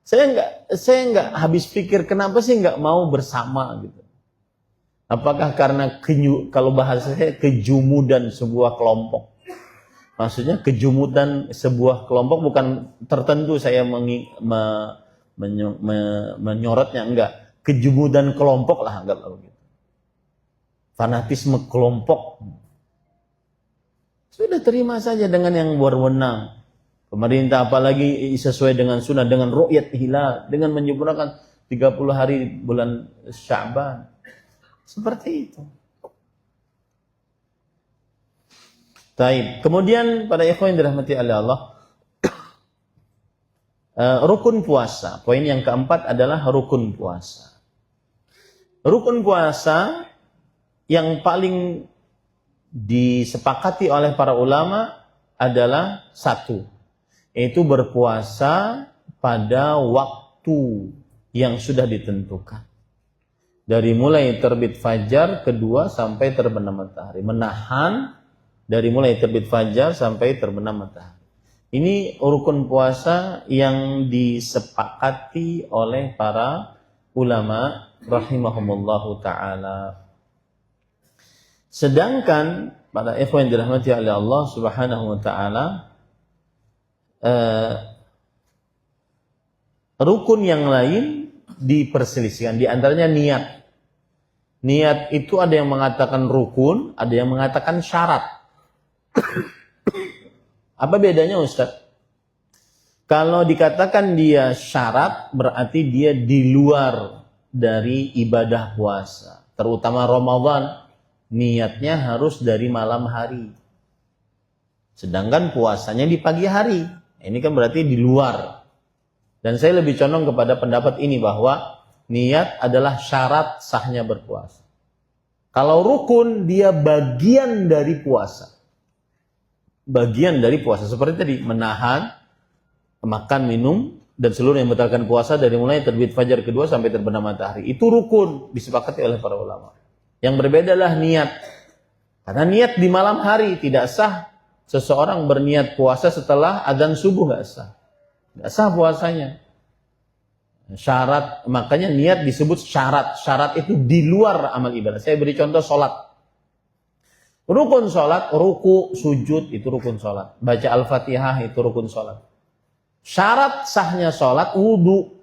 Saya nggak habis pikir kenapa sih nggak mau bersama gitu. Apakah karena kalau bahasanya kejumudan sebuah kelompok? Maksudnya kejumudan sebuah kelompok bukan tertentu saya menyorotnya, enggak. Kejumudan kelompok lah, anggap begitu. Fanatisme kelompok. Sudah terima saja dengan yang berwenang. Pemerintah apalagi sesuai dengan sunnah, dengan ru'yat hilal, dengan menyempurnakan 30 hari bulan Sya'ban. Seperti itu. Baik. Kemudian pada ikhwan yang dirahmati oleh Allah, rukun puasa. Poin yang keempat adalah rukun puasa. Rukun puasa yang paling disepakati oleh para ulama adalah satu, yaitu berpuasa pada waktu yang sudah ditentukan. Dari mulai terbit fajar kedua sampai terbenam matahari. Menahan dari mulai terbit fajar sampai terbenam matahari. Ini rukun puasa yang disepakati oleh para ulama rahimahumullahu ta'ala. Sedangkan pada ikhwan yang dirahmati oleh Allah subhanahu wa ta'ala, rukun yang lain diperselisihkan. Di antaranya niat. Niat itu ada yang mengatakan rukun, ada yang mengatakan syarat. Apa bedanya Ustaz? Kalau dikatakan dia syarat, berarti dia di luar dari ibadah puasa. Terutama Ramadan, niatnya harus dari malam hari. Sedangkan puasanya di pagi hari. Ini kan berarti di luar. Dan saya lebih condong kepada pendapat ini bahwa niat adalah syarat sahnya berpuasa. Kalau rukun, dia bagian dari puasa. Bagian dari puasa. Seperti tadi, menahan, makan, minum, dan seluruh yang membatalkan puasa dari mulai terbit fajar kedua sampai terbenam matahari. Itu rukun, disepakati oleh para ulama. Yang berbeda adalah niat. Karena niat di malam hari tidak sah. Seseorang berniat puasa setelah adzan subuh, nggak sah. Nggak sah puasanya. Syarat, makanya niat disebut syarat. Syarat itu di luar amal ibadah. Saya beri contoh sholat. Rukun sholat, ruku, sujud, itu rukun sholat. Baca Al-Fatihah, itu rukun sholat. Syarat sahnya sholat, wudu.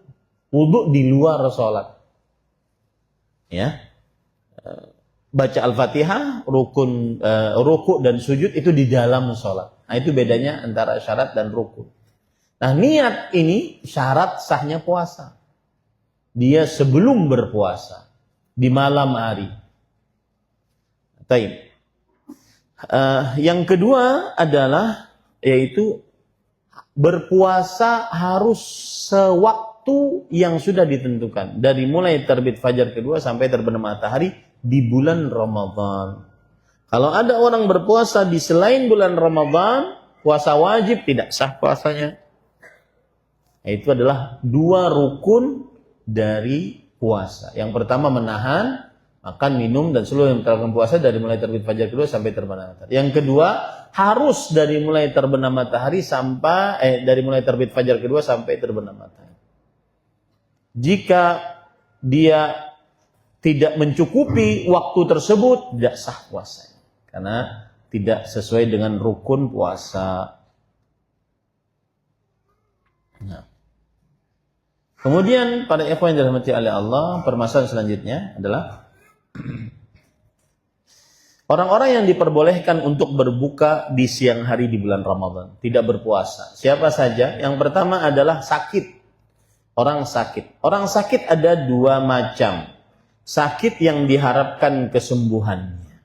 Wudu di luar sholat. Ya. Baca Al-Fatihah, rukun, ruku dan sujud, itu di dalam sholat. Nah, itu bedanya antara syarat dan rukun. Nah, niat ini syarat sahnya puasa. Dia sebelum berpuasa. Di malam hari. Baik. Yang kedua adalah yaitu berpuasa harus sewaktu yang sudah ditentukan. Dari mulai terbit fajar kedua sampai terbenam matahari di bulan Ramadan. Kalau ada orang berpuasa di selain bulan Ramadan, puasa wajib tidak sah puasanya. Itu adalah dua rukun dari puasa. Yang pertama menahan, makan, minum, dan seluruh yang membatalkan puasa dari mulai terbit fajar kedua sampai terbenam matahari. Yang kedua, harus dari mulai terbenam matahari sampai dari mulai terbit fajar kedua sampai terbenam matahari. Jika dia tidak mencukupi waktu tersebut, tidak sah puasanya. Karena tidak sesuai dengan rukun puasa. Nah. Kemudian pada ikhwan yang dirahmati oleh Allah, permasalahan selanjutnya adalah orang-orang yang diperbolehkan untuk berbuka di siang hari di bulan Ramadan, tidak berpuasa. Siapa saja? Yang pertama adalah sakit. Orang sakit. Orang sakit ada dua macam. Sakit yang diharapkan kesembuhannya.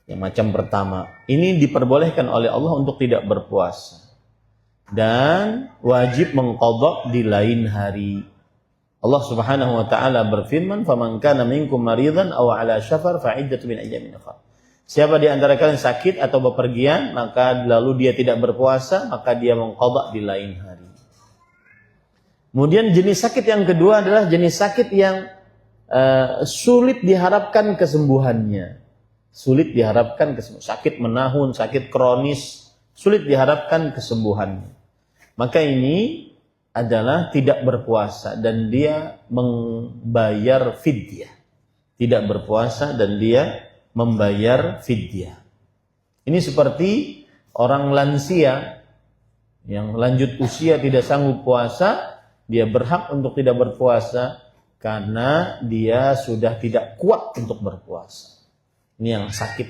Yang macam pertama, ini diperbolehkan oleh Allah untuk tidak berpuasa. Dan wajib mengqadha di lain hari. Allah Subhanahu wa taala berfirman, "Faman kana minkum maridan aw ala syafar fa iddatun min ayyamin ukhra." Siapa di antara kalian sakit atau bepergian, maka lalu dia tidak berpuasa, maka dia mengqadha di lain hari. Kemudian jenis sakit yang kedua adalah jenis sakit yang sulit diharapkan kesembuhannya. Sulit diharapkan kesembuhan. Sakit menahun, sakit kronis, sulit diharapkan kesembuhannya. Maka ini adalah tidak berpuasa dan dia membayar fidyah. Tidak berpuasa dan dia membayar fidyah. Ini seperti orang lansia yang lanjut usia tidak sanggup puasa, dia berhak untuk tidak berpuasa karena dia sudah tidak kuat untuk berpuasa. Ini yang sakit.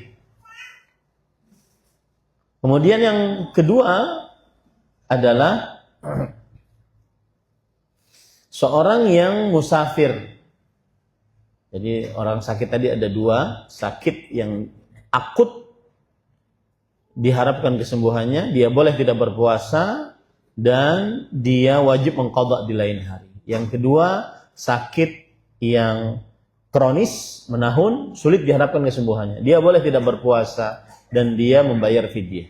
Kemudian yang kedua adalah seorang yang musafir. Jadi orang sakit tadi ada dua, sakit yang akut diharapkan kesembuhannya, dia boleh tidak berpuasa dan dia wajib mengqadha di lain hari. Yang kedua, sakit yang kronis, menahun, sulit diharapkan kesembuhannya. Dia boleh tidak berpuasa dan dia membayar fidyah.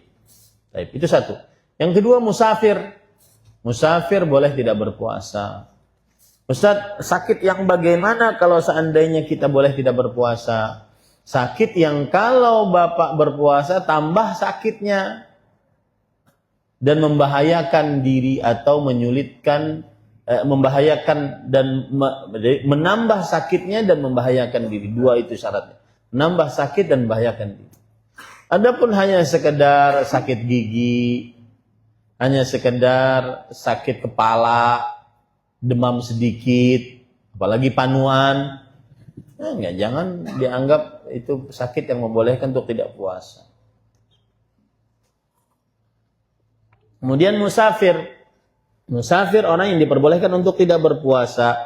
Baik, itu satu. Yang kedua, musafir. Musafir boleh tidak berpuasa. Ustaz, sakit yang bagaimana kalau seandainya kita boleh tidak berpuasa? Sakit yang kalau Bapak berpuasa tambah sakitnya dan membahayakan diri atau menyulitkan, membahayakan dan menambah sakitnya dan membahayakan diri. Dua itu syaratnya. Menambah sakit dan membahayakan diri. Adapun hanya sekedar sakit gigi, hanya sekedar sakit kepala, demam sedikit, apalagi panuan, enggak, jangan dianggap itu sakit yang membolehkan untuk tidak puasa. Kemudian musafir orang yang diperbolehkan untuk tidak berpuasa.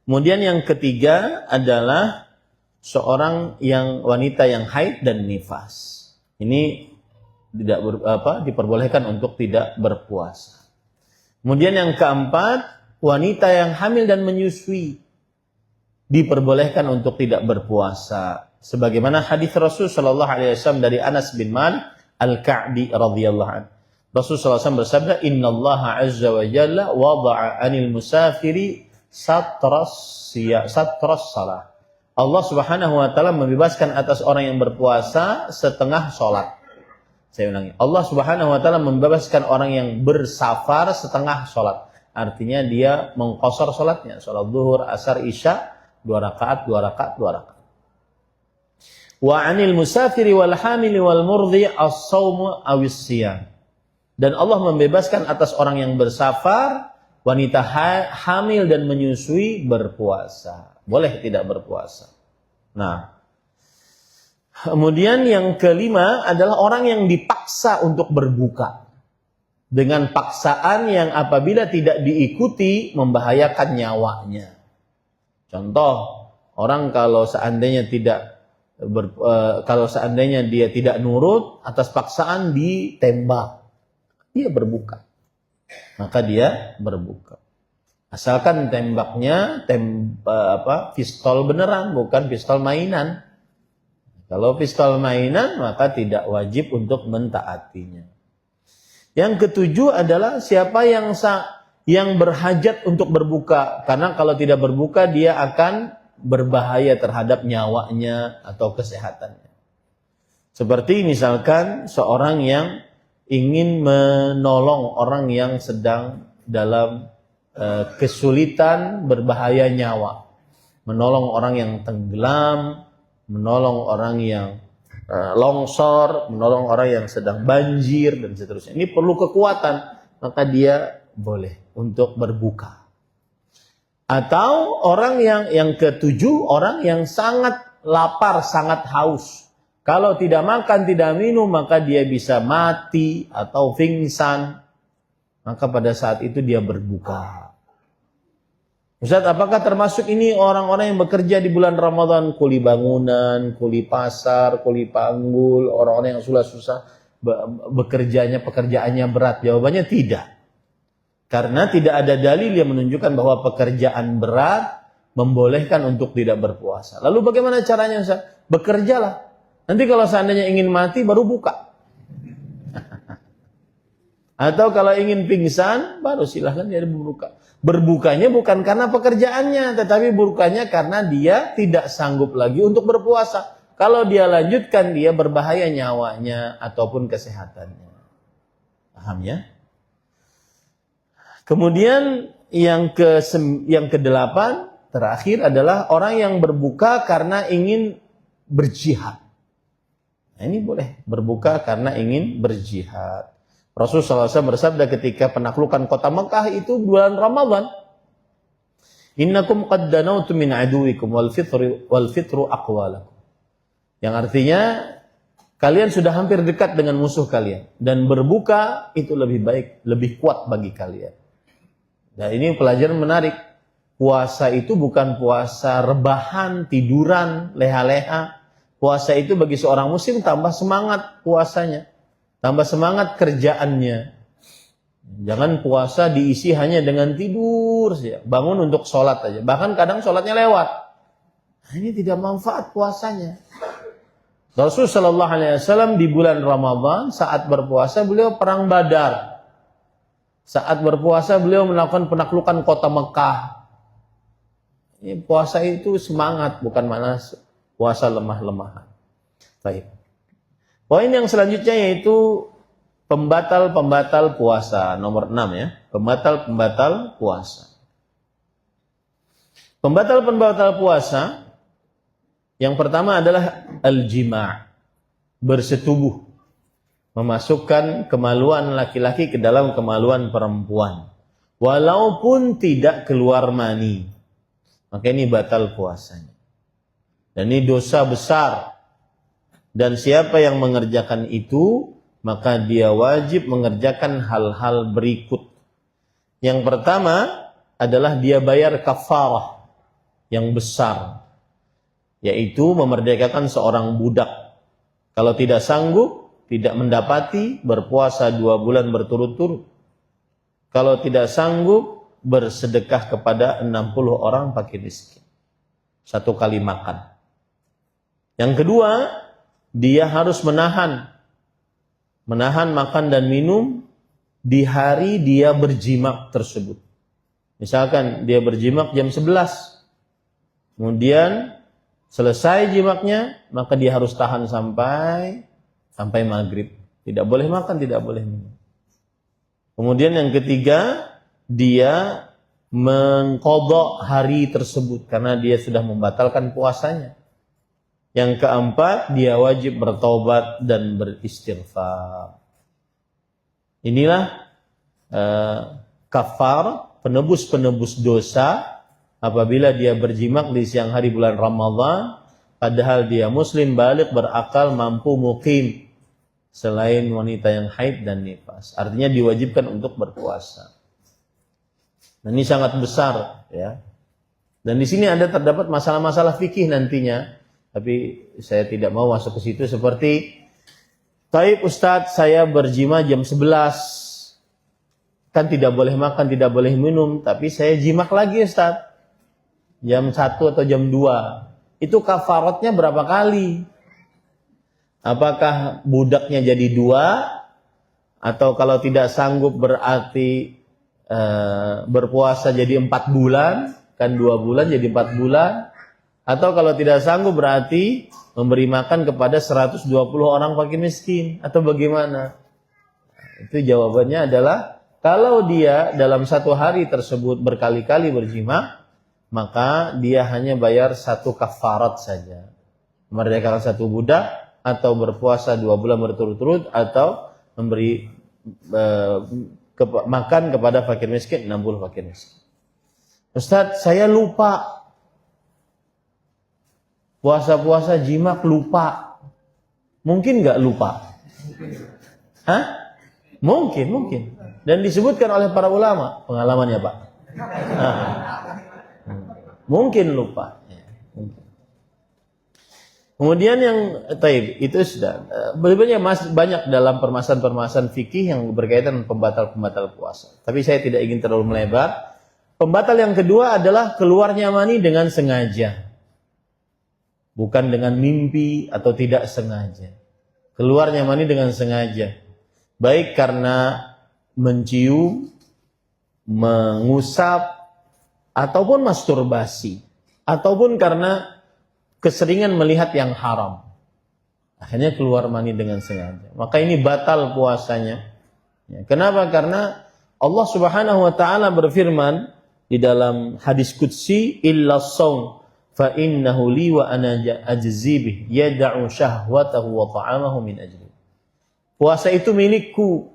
Kemudian yang ketiga adalah seorang yang wanita yang haid dan nifas. Ini tidak diperbolehkan untuk tidak berpuasa. Kemudian yang keempat, wanita yang hamil dan menyusui diperbolehkan untuk tidak berpuasa. Sebagaimana hadis Rasul sallallahu alaihi wasallam dari Anas bin Malik Al-Ka'bi radhiyallahu anhu. Rasul sallallahu alaihi wasallam bersabda, "Innallaha 'azza wa jalla wada'a 'anil musafiri satras salah." Allah Subhanahu wa taala membebaskan atas orang yang berpuasa setengah salat. Saya ulangi. Allah Subhanahu wa taala membebaskan orang yang bersafar setengah salat. Artinya dia mengqashar salatnya, salat zuhur, asar, isya, 2 rakaat. Wa 'anil musafiri wal hamili wal murdhi as-shaum awis shiyam. Dan Allah membebaskan atas orang yang bersafar, wanita hamil dan menyusui berpuasa. Boleh tidak berpuasa. Nah, kemudian yang kelima adalah orang yang dipaksa untuk berbuka. Dengan paksaan yang apabila tidak diikuti membahayakan nyawanya. Contoh, orang kalau seandainya dia tidak nurut atas paksaan ditembak, dia berbuka. Maka dia berbuka. Asalkan tembaknya pistol beneran, bukan pistol mainan. Kalau pistol mainan maka tidak wajib untuk mentaatinya. Yang ketujuh adalah siapa yang berhajat untuk berbuka. Karena kalau tidak berbuka dia akan berbahaya terhadap nyawanya atau kesehatannya. Seperti misalkan seorang yang ingin menolong orang yang sedang dalam kesulitan berbahaya nyawa. Menolong orang yang tenggelam, menolong orang yang longsor, menolong orang yang sedang banjir dan seterusnya. Ini perlu kekuatan, maka dia boleh untuk berbuka. Atau orang yang ketujuh, orang yang sangat lapar, sangat haus. Kalau tidak makan, tidak minum, maka dia bisa mati atau pingsan. Maka pada saat itu dia berbuka. Ustaz, apakah termasuk ini orang-orang yang bekerja di bulan Ramadan? Kuli bangunan, kuli pasar, kuli panggul, orang-orang yang susah-susah pekerjaannya berat. Jawabannya tidak. Karena tidak ada dalil yang menunjukkan bahwa pekerjaan berat membolehkan untuk tidak berpuasa. Lalu bagaimana caranya, Ustaz? Bekerjalah. Nanti kalau seandainya ingin mati baru buka. Atau kalau ingin pingsan baru silahkan dia berbuka. Berbukanya bukan karena pekerjaannya, tetapi berbukanya karena dia tidak sanggup lagi untuk berpuasa. Kalau dia lanjutkan, dia berbahaya nyawanya ataupun kesehatannya. Paham ya? Kemudian yang kedelapan terakhir adalah orang yang berbuka karena ingin berjihad. Nah, ini boleh berbuka karena ingin berjihad. Rasulullah SAW bersabda ketika penaklukan kota Mekah itu bulan Ramadan. Innakum qad danautum min aduwikum wal fitru aqwalakum. Yang artinya kalian sudah hampir dekat dengan musuh kalian dan berbuka itu lebih baik, lebih kuat bagi kalian. Dan ini pelajaran menarik. Puasa itu bukan puasa rebahan, tiduran, leha-leha. Puasa itu bagi seorang muslim tambah semangat puasanya. Tambah semangat kerjaannya. Jangan puasa diisi hanya dengan tidur saja. Bangun untuk sholat aja. Bahkan kadang sholatnya lewat. Nah, ini tidak manfaat puasanya. Rasulullah SAW di bulan Ramadan saat berpuasa beliau perang Badar. Saat berpuasa beliau melakukan penaklukan kota Mekah. Ini puasa itu semangat, bukan mana puasa lemah-lemahan. Baik. Poin yang selanjutnya yaitu pembatal-pembatal puasa. Nomor 6 ya. Pembatal-pembatal puasa. Pembatal-pembatal puasa yang pertama adalah al-jima'. Bersetubuh. Memasukkan kemaluan laki-laki ke dalam kemaluan perempuan. Walaupun tidak keluar mani. Maka ini batal puasanya. Dan ini dosa besar. Dan siapa yang mengerjakan itu, maka dia wajib mengerjakan hal-hal berikut. Yang pertama adalah dia bayar kafarah yang besar, yaitu memerdekakan seorang budak. Kalau tidak sanggup, tidak mendapati, berpuasa 2 bulan berturut-turut. Kalau tidak sanggup, bersedekah kepada 60 orang fakir miskin. 1 kali makan. Yang kedua, dia harus menahan makan dan minum di hari dia berjimak tersebut. Misalkan dia berjimak jam 11. Kemudian selesai jimaknya, maka dia harus tahan sampai maghrib. Tidak boleh makan, tidak boleh minum. Kemudian yang ketiga, dia mengqadha hari tersebut karena dia sudah membatalkan puasanya. Yang keempat, dia wajib bertaubat dan beristighfar. Inilah kafar, penebus-penebus dosa apabila dia berjimak di siang hari bulan Ramadan, padahal dia muslim, baligh, berakal, mampu, muqim, selain wanita yang haid dan nifas. Artinya diwajibkan untuk berpuasa. Dan ini sangat besar, ya. Dan di sini terdapat masalah-masalah fikih nantinya. Tapi saya tidak mau masuk ke situ seperti, taib Ustadz, saya berjima jam 11. Kan tidak boleh makan, tidak boleh minum, tapi saya jimak lagi Ustadz. Jam 1 atau jam 2. Itu kafaratnya berapa kali? Apakah budaknya jadi 2? Atau kalau tidak sanggup berarti berpuasa jadi 4 bulan? Kan 2 bulan jadi 4 bulan? Atau kalau tidak sanggup berarti memberi makan kepada 120 orang fakir miskin, atau bagaimana? Itu jawabannya adalah kalau dia dalam 1 hari tersebut berkali-kali berjima, maka dia hanya bayar 1 kafarat saja. Memerdekakan 1 budak, atau berpuasa 2 bulan berturut-turut, atau memberi makan kepada fakir miskin 60 fakir miskin. Ustadz, saya lupa. Puasa-puasa jimak lupa. Mungkin nggak lupa? Hah? Mungkin. Dan disebutkan oleh para ulama. Pengalamannya Pak. Mungkin lupa. Kemudian yang taib itu sudah berikutnya banyak dalam permasalahan-permasalahan fikih yang berkaitan dengan pembatal-pembatal puasa. Tapi saya tidak ingin terlalu melebar. Pembatal yang kedua adalah keluarnya mani dengan sengaja. bukan dengan mimpi atau tidak sengaja. Keluarnya mani dengan sengaja, baik karena mencium, mengusap, ataupun masturbasi, ataupun karena keseringan melihat yang haram. Akhirnya keluar mani dengan sengaja. Maka ini batal puasanya. Ya, kenapa? Karena Allah Subhanahu wa taala berfirman di dalam hadis qudsi, illa shaum fa innahu li wa ana ajzi bih yad'u syahwatahu wa ta'amahu min ajli. Puasa itu milikku.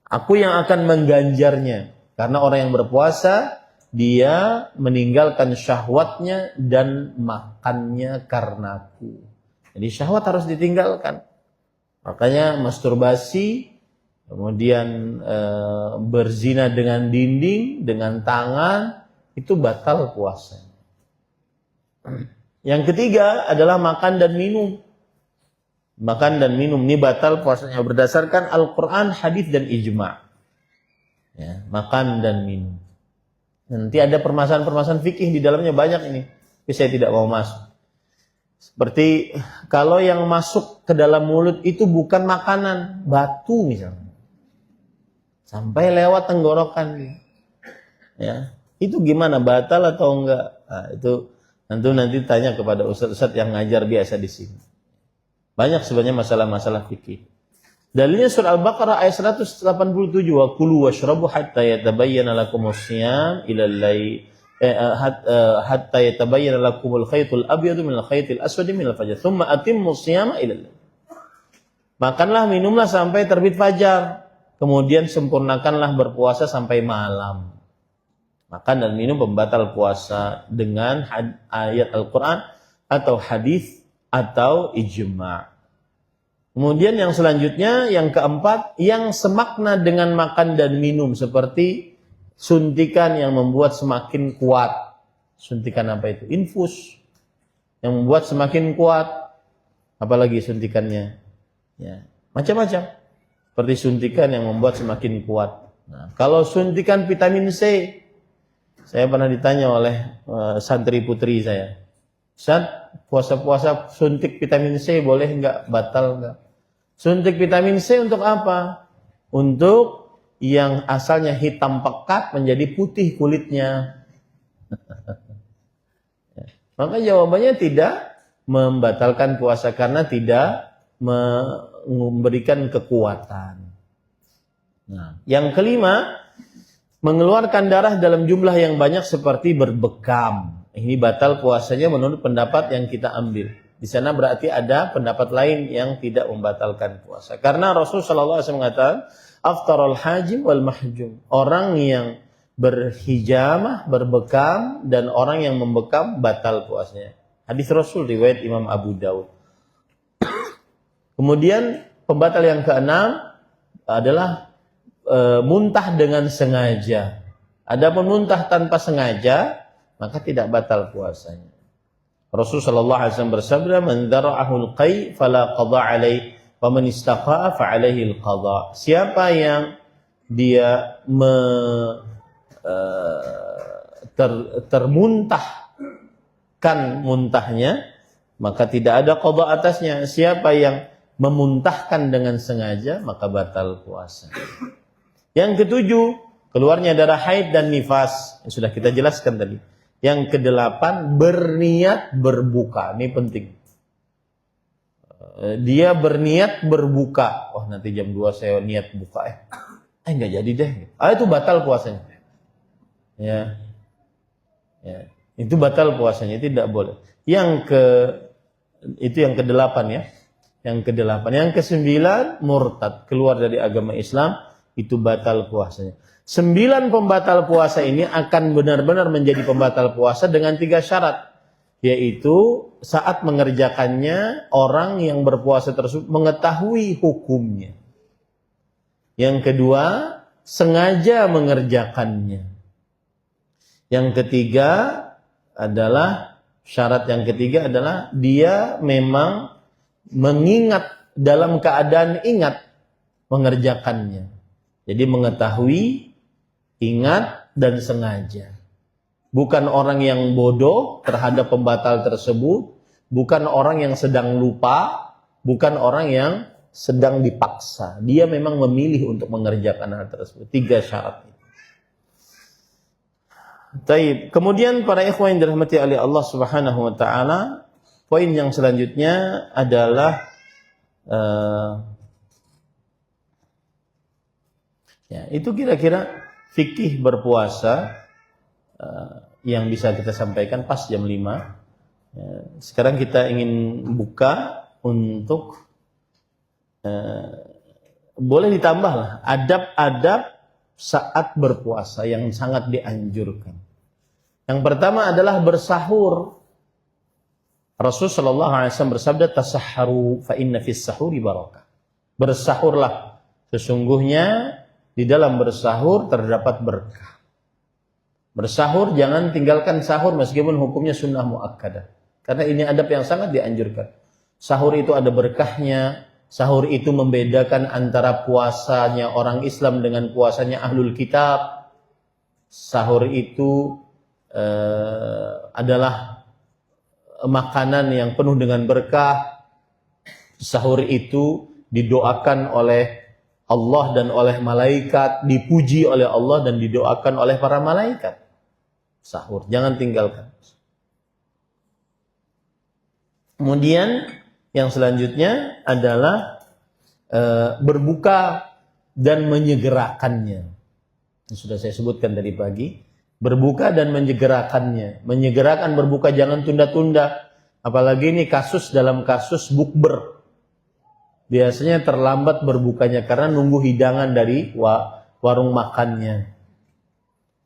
Aku yang akan mengganjarnya. Karena orang yang berpuasa, dia meninggalkan syahwatnya dan makannya karenaku. Jadi syahwat harus ditinggalkan. Makanya masturbasi, kemudian berzina dengan dinding, dengan tangan, itu batal puasanya. Yang ketiga adalah makan dan minum. Makan dan minum ini batal puasanya berdasarkan Al-Quran, hadis dan ijma'. Ya, makan dan minum. Nanti ada permasalahan-permasalahan fikih di dalamnya banyak ini, tapi saya tidak mau masuk. Seperti kalau yang masuk ke dalam mulut itu bukan makanan, batu misalnya, sampai lewat tenggorokan, ya itu gimana, batal atau enggak? Nah, itu nanti tanya kepada ustaz-ustaz yang ngajar biasa di sini. Banyak sebenarnya masalah-masalah fikih. Dalilnya surah Al-Baqarah ayat 187, wa kulu washrabu hatta yatabayyana lakumus shiyam ila al-layl hatta yatabayyana lakumul khaytul abyadu minal khaytil aswadi minal fajr thumma atimmus shiyama ila al-layl. Makanlah, minumlah sampai terbit fajar, kemudian sempurnakanlah berpuasa sampai malam. Makan dan minum pembatal puasa dengan ayat Al-Quran atau hadis atau ijma'. Kemudian yang selanjutnya, yang keempat, yang semakna dengan makan dan minum, seperti suntikan yang membuat semakin kuat. Suntikan apa itu? Infus yang membuat semakin kuat. Apalagi suntikannya? Ya, macam-macam. Seperti suntikan yang membuat semakin kuat. Nah, kalau suntikan vitamin C, saya pernah ditanya oleh santri putri saya, Ustaz, puasa-puasa suntik vitamin C boleh enggak? Batal enggak? Suntik vitamin C untuk apa? Untuk yang asalnya hitam pekat menjadi putih kulitnya. Maka jawabannya tidak membatalkan puasa karena tidak memberikan kekuatan. Nah, yang kelima, mengeluarkan darah dalam jumlah yang banyak seperti berbekam. Ini batal puasanya menurut pendapat yang kita ambil. Di sana berarti ada pendapat lain yang tidak membatalkan puasa. Karena Rasul sallallahu alaihi wasallam mengatakan, aftarul hajim wal mahjum. Orang yang berhijamah, berbekam, dan orang yang membekam batal puasanya. Hadis Rasul riwayat Imam Abu Daud. Kemudian pembatal yang keenam adalah muntah dengan sengaja. Adapun muntah tanpa sengaja, maka tidak batal puasanya. Rasul sallallahu alaihi wasallam bersabda, "Man dara'ahu al-qai fala qada 'alaihi, wa man istaqa'a fa 'alaihi al-qada." Siapa yang dia termuntahkan muntahnya, maka tidak ada qada atasnya. Siapa yang memuntahkan dengan sengaja, maka batal puasa. Yang ketujuh, keluarnya darah haid dan nifas, yang sudah kita jelaskan tadi. Yang kedelapan, berniat berbuka. Ini penting. Dia berniat berbuka. Wah, nanti jam 2 saya niat buka. Enggak jadi deh. Itu batal puasanya. Ya. Itu batal puasanya, tidak boleh. Itu yang kedelapan ya. Yang kedelapan. Yang kesembilan, murtad, keluar dari agama Islam, itu batal puasanya. 9 pembatal puasa ini akan benar-benar menjadi pembatal puasa dengan 3 syarat. Yaitu saat mengerjakannya, orang yang berpuasa tersebut mengetahui hukumnya. Yang kedua, sengaja mengerjakannya. Yang ketiga adalah, syarat yang ketiga adalah dia memang mengingat, dalam keadaan ingat mengerjakannya. Jadi mengetahui, ingat, dan sengaja. Bukan orang yang bodoh terhadap pembatal tersebut, bukan orang yang sedang lupa, bukan orang yang sedang dipaksa. Dia memang memilih untuk mengerjakan hal tersebut. 3 syarat itu. Taib. Kemudian para ikhwan yang dirahmati oleh Allah Subhanahu wa taala, poin yang selanjutnya adalah ya, itu kira-kira fikih berpuasa yang bisa kita sampaikan pas jam 5. Ya, sekarang kita ingin buka untuk boleh ditambah lah adab-adab saat berpuasa yang sangat dianjurkan. Yang pertama adalah bersahur. Rasulullah sallallahu alaihi wasallam bersabda, "Tasahharu fa inna fis sahuri barakah." Bersahurlah, sesungguhnya di dalam bersahur terdapat berkah. Bersahur, jangan tinggalkan sahur meskipun hukumnya sunnah muakkadah. Karena ini adab yang sangat dianjurkan. Sahur itu ada berkahnya. Sahur itu membedakan antara puasanya orang Islam dengan puasanya ahlul kitab. Sahur itu adalah makanan yang penuh dengan berkah. Sahur itu didoakan oleh Allah dan oleh malaikat, dipuji oleh Allah dan didoakan oleh para malaikat. Sahur, jangan tinggalkan. Kemudian yang selanjutnya adalah berbuka dan menyegerakannya. Sudah saya sebutkan tadi pagi. Berbuka dan menyegerakannya. Menyegerakan berbuka, jangan tunda-tunda. Apalagi ini dalam kasus bukber. Biasanya terlambat berbukanya karena nunggu hidangan dari warung makannya.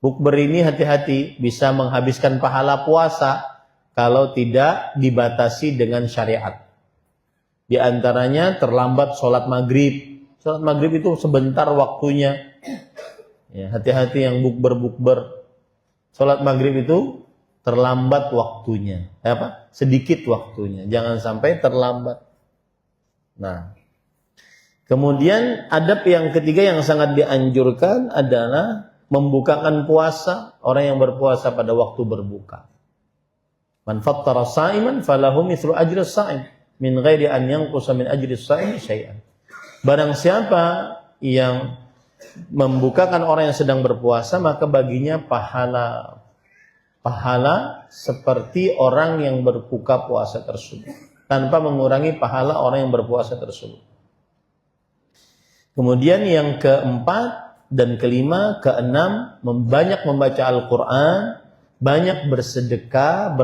Bukber ini hati-hati, bisa menghabiskan pahala puasa kalau tidak dibatasi dengan syariat. Di antaranya terlambat sholat maghrib. Sholat maghrib itu sebentar waktunya. Ya, hati-hati yang bukber. Sholat maghrib itu terlambat waktunya. Sedikit waktunya. Jangan sampai terlambat. Nah, kemudian adab yang ketiga yang sangat dianjurkan adalah membukakan puasa. Orang yang berpuasa pada waktu berbuka. Man fattara sa'iman falahu mithlu ajri as-sa'im min ghairi an yanqusa min ajri as-sa'im syai'an. Barang siapa yang membukakan orang yang sedang berpuasa, maka baginya pahala seperti orang yang berbuka puasa tersebut, tanpa mengurangi pahala orang yang berpuasa tersebut. Kemudian yang keempat dan kelima, keenam, banyak membaca Al-Quran, banyak bersedekah,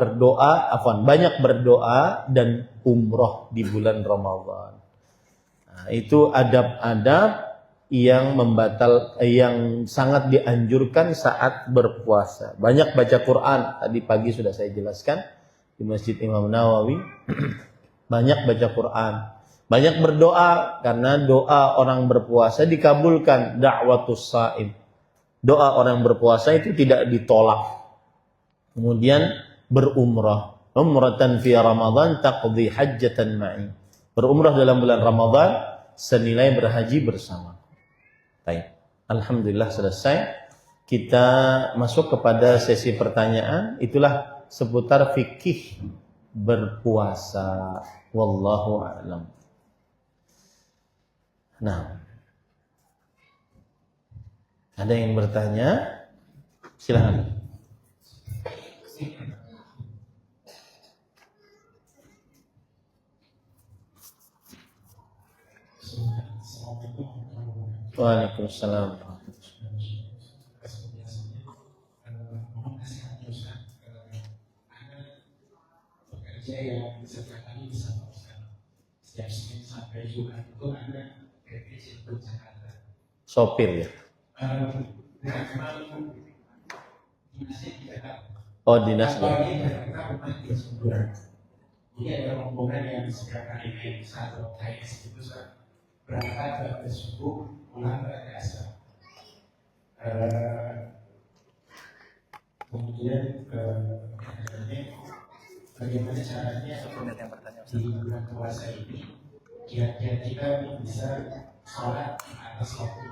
banyak berdoa dan umroh di bulan Ramadan. Nah, itu adab-adab yang sangat dianjurkan saat berpuasa. Banyak baca Quran, tadi pagi sudah saya jelaskan di Masjid Imam Nawawi. Banyak baca Quran, banyak berdoa, karena doa orang berpuasa dikabulkan. Da'watus sha'im, doa orang berpuasa itu tidak ditolak. Kemudian berumrah, umratan fi Ramadan taqdi hajjatan ma'i. Berumrah dalam bulan Ramadan senilai berhaji bersama. Baik, alhamdulillah selesai. Kita masuk kepada sesi pertanyaan. Itulah seputar fikih berpuasa. Wallahu a'lam. Nah, ada yang bertanya? Silakan. Waalaikumsalam. Pekerja yang setiap hari bisa setiap Senin sampai Jumat itu ada PPJ untuk Jakarta. Sopir ya? Dinasnya tidak. Oh, dinas. Jadi ada rombongan yang setiap hari naik satu TX itu berangkat ke subuh, pulang ke asar. Kemudian bagaimana caranya di bulan puasa ini kira-kira kita bisa sholat atas waktu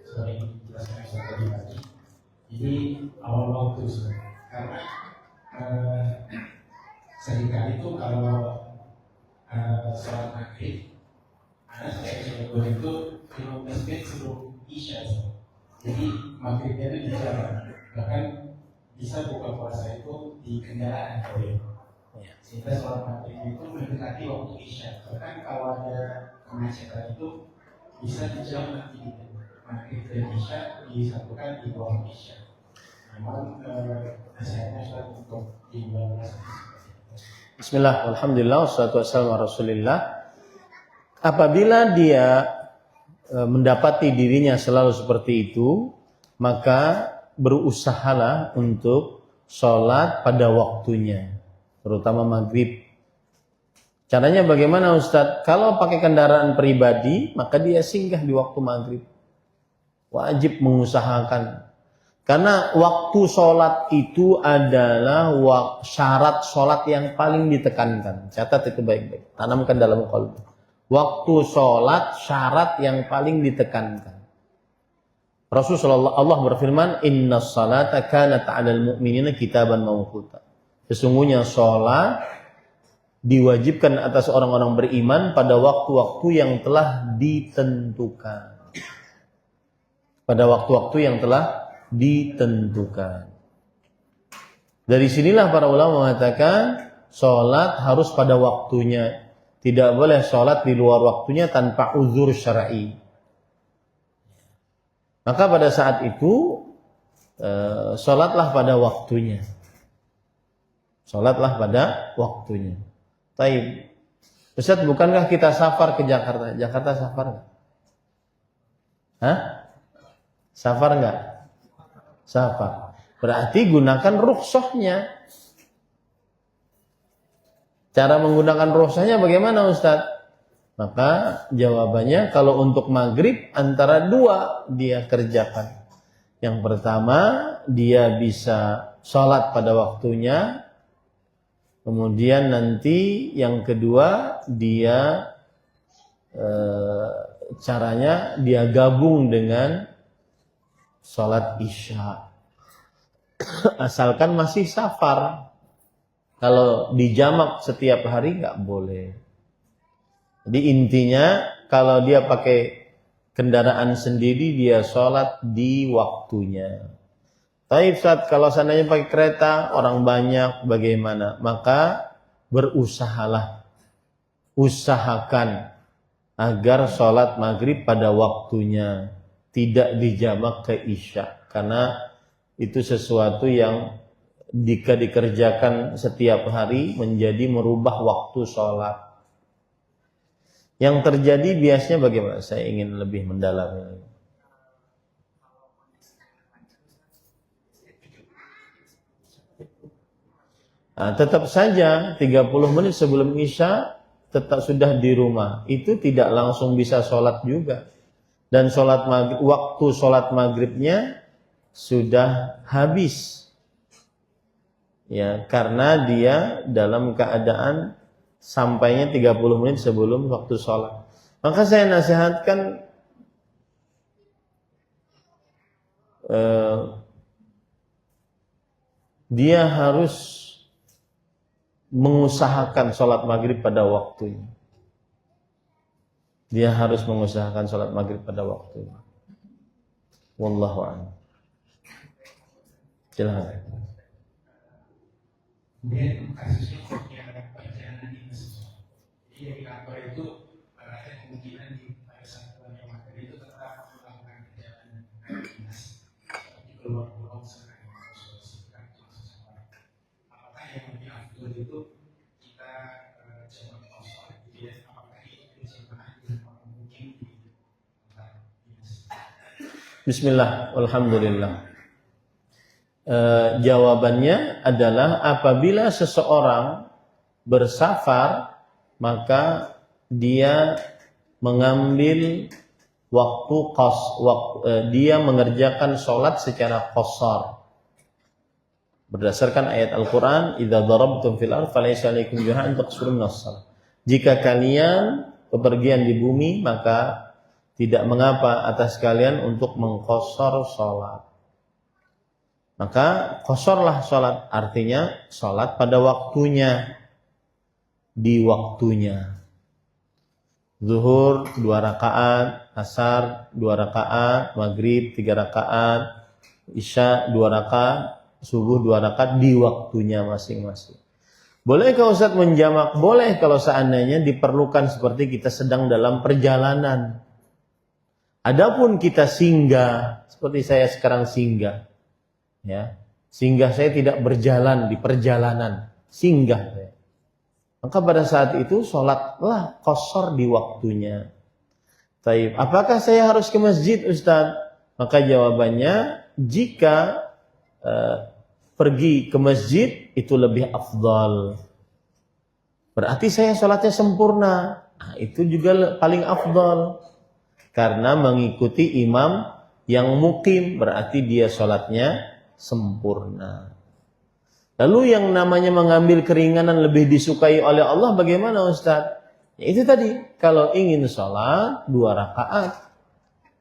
seperti yang dijelaskan tadi pagi. Jadi awal waktu karena seringkali itu kalau sholat maghrib, ada saya coba itu 15 menit sebelum isya. Jadi maghribnya itu di jalan, bahkan bisa buka puasa itu di kendaraan. Sehingga sholat maghrib itu mendekati waktu isya. Bahkan kalau ada kemacetan itu bisa dijam nanti maghrib dan isya disatukan di bawah isya. Memang nasihatnya sholat untuk di bulan puasa. Bismillah, alhamdulillah, wassalatu wassalamu ala rasulillah. Apabila dia mendapati dirinya selalu seperti itu, maka berusahalah untuk sholat pada waktunya, terutama maghrib. Caranya bagaimana Ustadz? Kalau pakai kendaraan pribadi, maka dia singgah di waktu maghrib. Wajib mengusahakan. Karena waktu sholat itu adalah syarat sholat yang paling ditekankan. Catat itu baik-baik. Tanamkan dalam qalbu. Waktu sholat syarat yang paling ditekankan. Rasulullah Allah berfirman, Inna salata kanat 'alal mu'minina kitaban mawquta. Sesungguhnya sholat diwajibkan atas orang-orang beriman pada waktu-waktu yang telah ditentukan. Pada waktu-waktu yang telah ditentukan. Dari sinilah para ulama mengatakan sholat harus pada waktunya. Tidak boleh sholat di luar waktunya tanpa uzur syar'i. Maka pada saat itu sholatlah pada waktunya. Sholatlah pada waktunya. Taib. Ustaz, bukankah kita safar ke Jakarta? Jakarta safar nggak? Hah? Safar nggak? Safar. Berarti gunakan rukhsahnya. Cara menggunakan rukhsahnya bagaimana Ustaz? Maka jawabannya kalau untuk maghrib antara dua dia kerjakan. Yang pertama dia bisa sholat pada waktunya. Kemudian nanti yang kedua dia caranya dia gabung dengan sholat isya. Asalkan masih safar. Kalau dijamak setiap hari nggak boleh. Jadi intinya kalau dia pakai kendaraan sendiri dia sholat di waktunya. Tapi saat kalau seandainya pakai kereta orang banyak bagaimana? Maka berusahalah, usahakan agar sholat maghrib pada waktunya. Tidak dijamak ke isya. Karena itu sesuatu yang jika dikerjakan setiap hari menjadi merubah waktu sholat. Yang terjadi biasanya bagaimana? Saya ingin lebih mendalami. Nah, tetap saja 30 menit sebelum isya tetap sudah di rumah. Itu tidak langsung bisa sholat juga. Dan sholat maghrib, waktu sholat maghribnya sudah habis. Ya, karena dia dalam keadaan sampainya 30 menit sebelum waktu sholat. Maka saya nasihatkan dia harus mengusahakan sholat maghrib pada waktunya. Dia harus mengusahakan sholat maghrib pada waktunya. Wallahu a'lam. Silakan. Kemudian kasusnya yang perjalanan dinas. Jadi di kantor itu ada kemungkinan di pada saat bulan Ramadan itu tetap melakukan perjalanan dinas di keluar pulau sekarang apakah yang lebih afdol itu kita coba kosong gitu ya? Apakah itu jemaah yang mungkin di tempat dinas? Bismillah, alhamdulillah. Jawabannya adalah apabila seseorang bersafar maka dia mengambil waktu dia mengerjakan sholat secara qasar berdasarkan ayat Al-Quran, idza darabtum fil ardh falaysa alaykum junahun taqsurun minas shalah. Jika kalian bepergian di bumi maka tidak mengapa atas kalian untuk mengqasar sholat. Maka qasorlah sholat, artinya sholat pada waktunya. di waktunya. Zuhur 2 rakaat, asar 2 rakaat, maghrib 3 rakaat, isya 2 rakaat, subuh 2 rakaat di waktunya masing-masing. Bolehkah Ustaz menjamak? Boleh kalau seandainya diperlukan seperti kita sedang dalam perjalanan. Adapun kita singgah, seperti saya sekarang singgah. Ya. Singgah saya tidak berjalan di perjalanan, singgah saya. Maka pada saat itu sholatlah qashar di waktunya. Taib. Apakah saya harus ke masjid Ustaz? Maka jawabannya, jika pergi ke masjid itu lebih afdal. Berarti saya sholatnya sempurna. Nah, itu juga paling afdal. Karena mengikuti imam yang mukim, berarti dia sholatnya sempurna. Lalu yang namanya mengambil keringanan lebih disukai oleh Allah bagaimana Ustaz? Ya, itu tadi, kalau ingin sholat 2 rakaat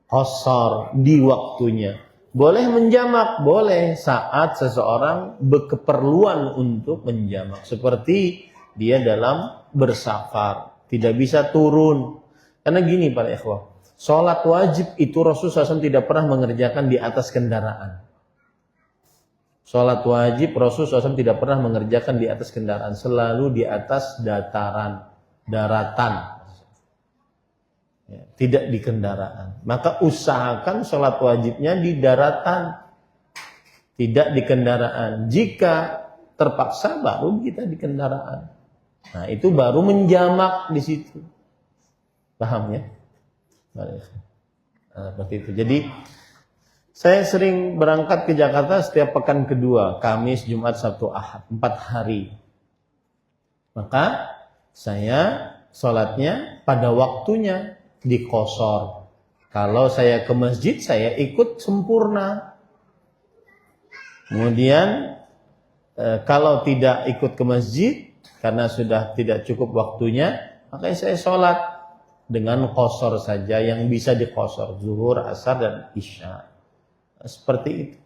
qashar di waktunya. Boleh menjamak, boleh saat seseorang berkeperluan untuk menjamak. Seperti dia dalam bersafar, tidak bisa turun. Karena gini para ikhwah, sholat wajib itu Rasulullah SAW tidak pernah mengerjakan di atas kendaraan. Sholat wajib Rasulullah SAW tidak pernah mengerjakan di atas kendaraan, selalu di atas daratan, ya, tidak di kendaraan. Maka usahakan sholat wajibnya di daratan, tidak di kendaraan. Jika terpaksa baru kita di kendaraan. Nah itu baru menjamak di situ. Paham ya? Nah, seperti itu. Jadi saya sering berangkat ke Jakarta setiap pekan kedua, Kamis, Jumat, Sabtu, Ahad, 4 hari. Maka saya sholatnya pada waktunya di qashar. Kalau saya ke masjid, saya ikut sempurna. Kemudian kalau tidak ikut ke masjid karena sudah tidak cukup waktunya, maka saya sholat dengan qashar saja yang bisa di qashar, zuhur, asar, dan isya. Seperti itu.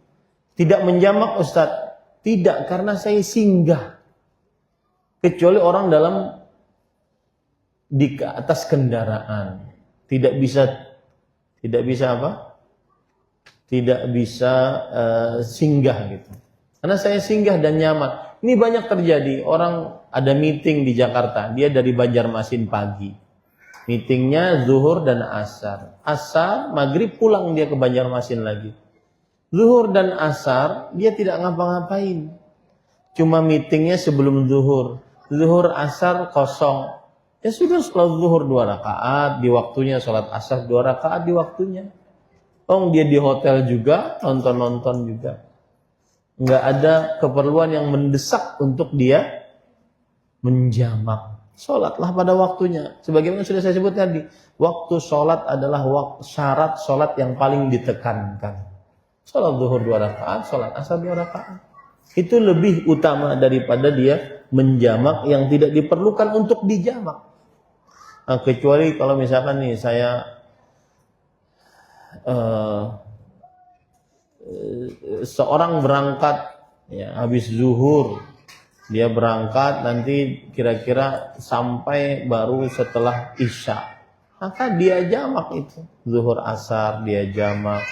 Tidak menjamak Ustaz? Tidak, karena saya singgah. Kecuali orang dalam di atas kendaraan. Tidak bisa apa? Tidak bisa singgah gitu. Karena saya singgah dan nyaman. Ini banyak terjadi. Orang ada meeting di Jakarta, dia dari Banjarmasin pagi. Meetingnya zuhur dan asar. Asar, maghrib pulang dia ke Banjarmasin lagi. Zuhur dan asar dia tidak ngapa-ngapain. Cuma meetingnya sebelum zuhur. Zuhur asar kosong. Ya sudah, sholat zuhur 2 rakaat di waktunya, sholat asar 2 rakaat di waktunya. Oh, dia di hotel juga, nonton-nonton juga. Enggak ada keperluan yang mendesak untuk dia menjamak. Sholatlah pada waktunya. Sebagaimana sudah saya sebut tadi, waktu sholat adalah syarat sholat yang paling ditekankan. Sholat zuhur 2 rakaat, sholat asar 2 rakaat. Itu lebih utama daripada dia menjamak yang tidak diperlukan untuk dijamak. Nah, kecuali kalau misalkan nih saya seorang berangkat ya, habis zuhur, dia berangkat nanti kira-kira sampai baru setelah isya, maka dia jamak itu. Zuhur asar dia jamak,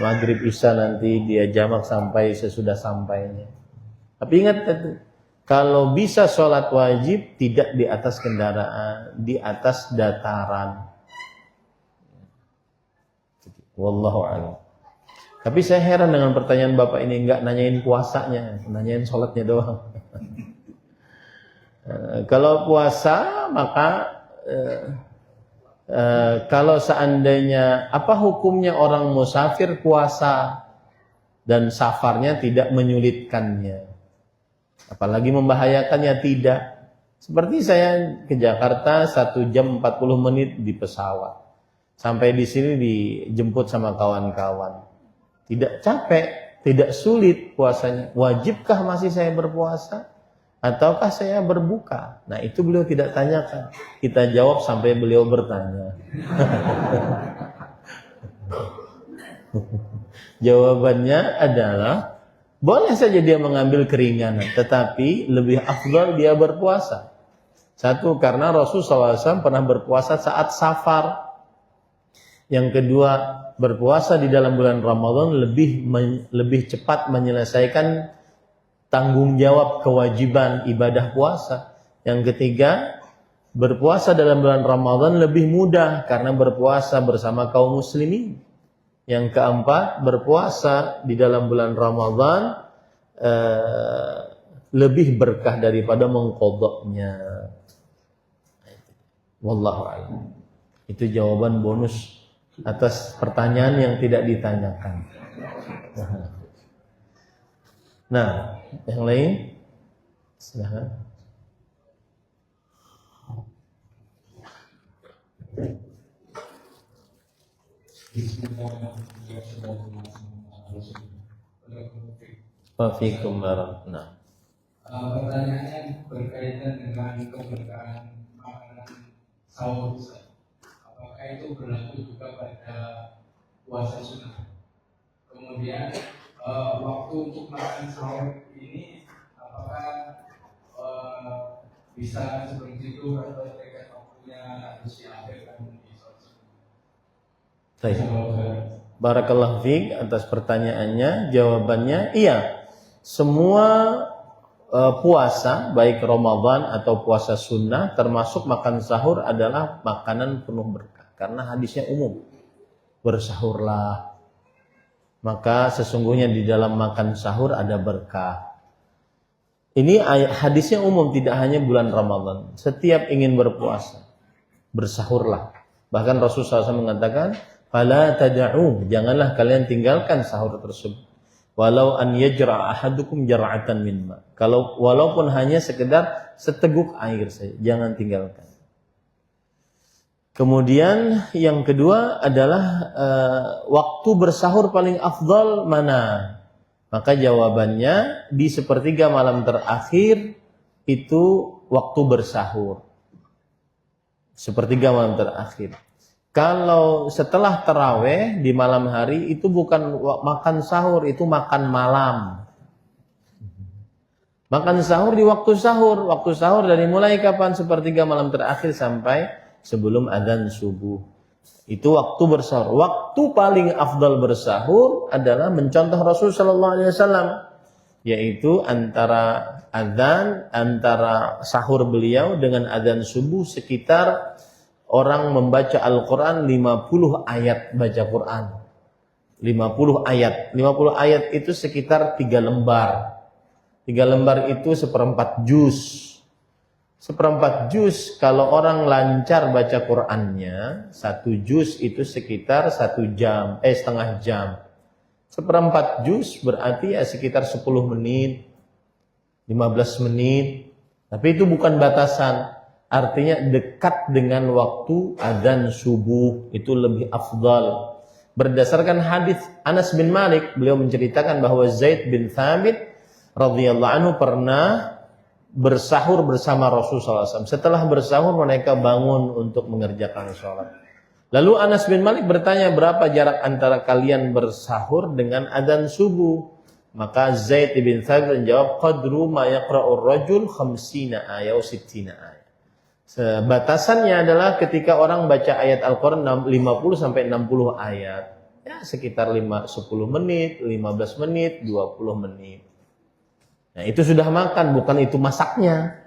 maghrib isya nanti dia jamak sampai sesudah sampainya. Tapi ingat tadi, kalau bisa sholat wajib tidak di atas kendaraan, di atas dataran. Wallahu a'lam. Tapi saya heran dengan pertanyaan Bapak ini, enggak nanyain puasanya, nanyain sholatnya doang. Kalau puasa maka kalau seandainya apa hukumnya orang musafir puasa dan safarnya tidak menyulitkannya, apalagi membahayakannya? Tidak. Seperti saya ke Jakarta 1 jam 40 menit di pesawat, sampai di sini dijemput sama kawan-kawan, tidak capek, tidak sulit puasanya. Wajibkah masih saya berpuasa ataukah saya berbuka? Nah itu beliau tidak tanyakan, kita jawab sampai beliau bertanya. Jawabannya adalah boleh saja dia mengambil keringanan, tetapi lebih afdal dia berpuasa. Satu, karena Rasulullah SAW pernah berpuasa saat safar. Yang kedua, berpuasa di dalam bulan Ramadan lebih cepat menyelesaikan tanggung jawab kewajiban ibadah puasa. Yang ketiga, berpuasa dalam bulan Ramadan lebih mudah karena berpuasa bersama kaum muslimin. Yang keempat, berpuasa di dalam bulan Ramadan lebih berkah daripada mengqadha'nya. Wallahu a'lam. Itu jawaban bonus atas pertanyaan yang tidak ditanyakan. Nah, yang lain silahkan. Wafikum warahmatullahi. Pertanyaannya berkaitan dengan keberkahan makanan sahur. Apakah itu berlaku juga pada puasa sunnah? Kemudian waktu untuk makan sahur ini apakah bisa seperti itu atau dekat waktunya harus diakhirkan di Baik. Barakallahu fiik atas pertanyaannya. Jawabannya iya. Semua puasa baik Ramadan atau puasa sunnah termasuk makan sahur adalah makanan penuh berkah. Karena hadisnya umum. Bersahurlah. Maka sesungguhnya di dalam makan sahur ada berkah. Ini hadisnya umum, tidak hanya bulan Ramadan. Setiap ingin berpuasa, bersahurlah. Bahkan Rasulullah SAW mengatakan, "Fala tada'u", janganlah kalian tinggalkan sahur tersebut. Walau an yajra' ahadukum jar'atan min ma. Kalau walaupun hanya sekedar seteguk air saja, jangan tinggalkan. Kemudian yang kedua adalah waktu bersahur paling afdal mana? Maka jawabannya di sepertiga malam terakhir itu waktu bersahur. Sepertiga malam terakhir. Kalau setelah taraweh di malam hari itu bukan makan sahur, itu makan malam. Makan sahur di waktu sahur. Waktu sahur dari mulai kapan? Sepertiga malam terakhir sampai sebelum adzan subuh. Itu waktu bersahur. Waktu paling afdal bersahur adalah mencontoh Rasul sallallahu alaihi wasallam, yaitu antara sahur beliau dengan adzan subuh sekitar orang membaca Al-Qur'an 50 ayat baca Qur'an. 50 ayat. 50 ayat itu sekitar 3 lembar. 3 lembar itu seperempat juz. Seperempat juz kalau orang lancar baca Qur'annya, 1 juz itu sekitar 1 jam, setengah jam. Seperempat juz berarti ya sekitar 10 menit, 15 menit. Tapi itu bukan batasan. Artinya dekat dengan waktu adzan subuh itu lebih afdal. Berdasarkan hadis Anas bin Malik, beliau menceritakan bahwa Zaid bin Thabit radhiyallahu anhu pernah bersahur bersama Rasulullah SAW. Setelah bersahur mereka bangun untuk mengerjakan sholat. Lalu Anas bin Malik bertanya, berapa jarak antara kalian bersahur dengan adzan subuh? Maka Zaid bin Thabit menjawab, qadru ma yaqra'ur rajul 50 ayat 60 ayat. Batasannya adalah ketika orang baca ayat Al-Quran 50 sampai 60 ayat. Ya sekitar 10 menit, 15 menit, 20 menit. Nah itu sudah makan, bukan itu masaknya.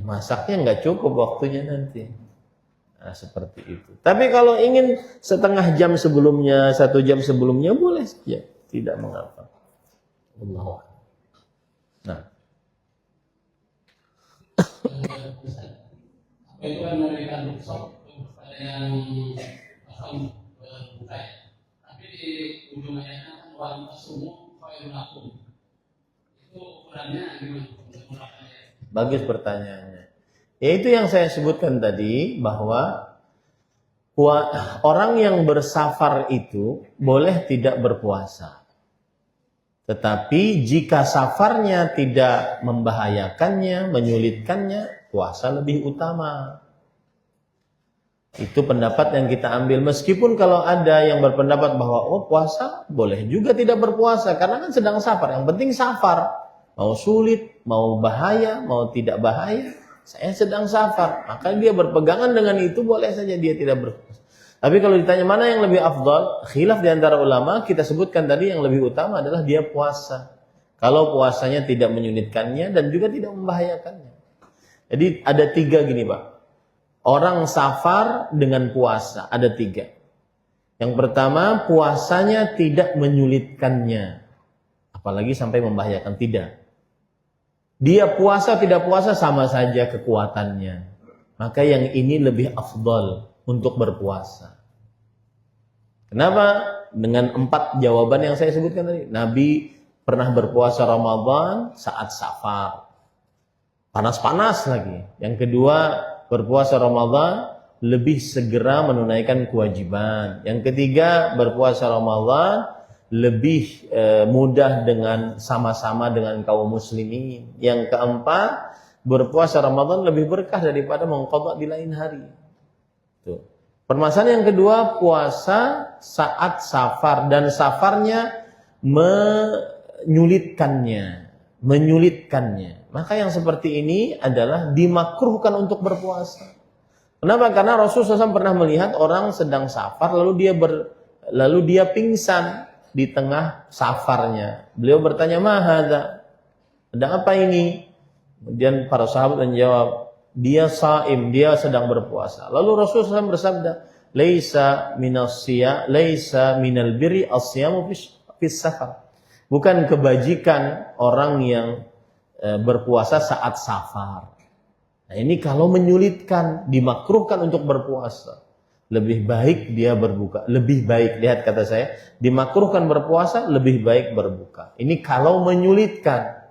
Masaknya nggak cukup waktunya nanti. Nah seperti itu. Tapi kalau ingin setengah jam sebelumnya, 1 jam sebelumnya boleh saja, tidak mengapa. Allah. Nah. Itu kan memberikan rukhsah kepada yang pasang buka. Tapi di ujung ayatnya kan wal masumu khairun lakum. Bagus pertanyaannya. Yaitu yang saya sebutkan tadi bahwa orang yang bersafar itu boleh tidak berpuasa. Tetapi jika safarnya tidak membahayakannya, menyulitkannya, puasa lebih utama. Itu pendapat yang kita ambil. Meskipun kalau ada yang berpendapat bahwa puasa boleh juga tidak berpuasa karena kan sedang safar. Yang penting safar. Mau sulit, mau bahaya, mau tidak bahaya, saya sedang safar. Maka dia berpegangan dengan itu, boleh saja dia tidak berpuasa. Tapi kalau ditanya mana yang lebih afdal, khilaf di antara ulama, kita sebutkan tadi yang lebih utama adalah dia puasa. Kalau puasanya tidak menyulitkannya dan juga tidak membahayakannya. Jadi ada 3 gini Pak. Orang safar dengan puasa, ada 3. Yang pertama, puasanya tidak menyulitkannya. Apalagi sampai membahayakan, tidak. Dia puasa tidak puasa sama saja kekuatannya. Maka yang ini lebih afdal untuk berpuasa. Kenapa? Dengan 4 jawaban yang saya sebutkan tadi. Nabi pernah berpuasa Ramadan saat safar. Panas-panas lagi. Yang kedua, berpuasa Ramadan lebih segera menunaikan kewajiban. Yang ketiga, berpuasa Ramadan lebih mudah dengan sama-sama dengan kaum muslimin. Yang keempat, berpuasa Ramadan lebih berkah daripada mengqadha di lain hari. Tuh. Permasalahan yang kedua, puasa saat safar dan safarnya menyulitkannya. Maka yang seperti ini adalah dimakruhkan untuk berpuasa. Kenapa? Karena Rasulullah SAW pernah melihat orang sedang safar lalu dia pingsan di tengah safarnya. Beliau bertanya, "Mahadza?" Ada apa ini? Kemudian para sahabat menjawab, "Dia shaim, dia sedang berpuasa." Lalu Rasulullah SAW bersabda, "Laisa minal birri as-siyamu fis safar." Bukan kebajikan orang yang berpuasa saat safar. Nah, ini kalau menyulitkan, dimakruhkan untuk berpuasa. Lebih baik dia berbuka. Lebih baik, lihat kata saya, dimakruhkan berpuasa, lebih baik berbuka. Ini kalau menyulitkan.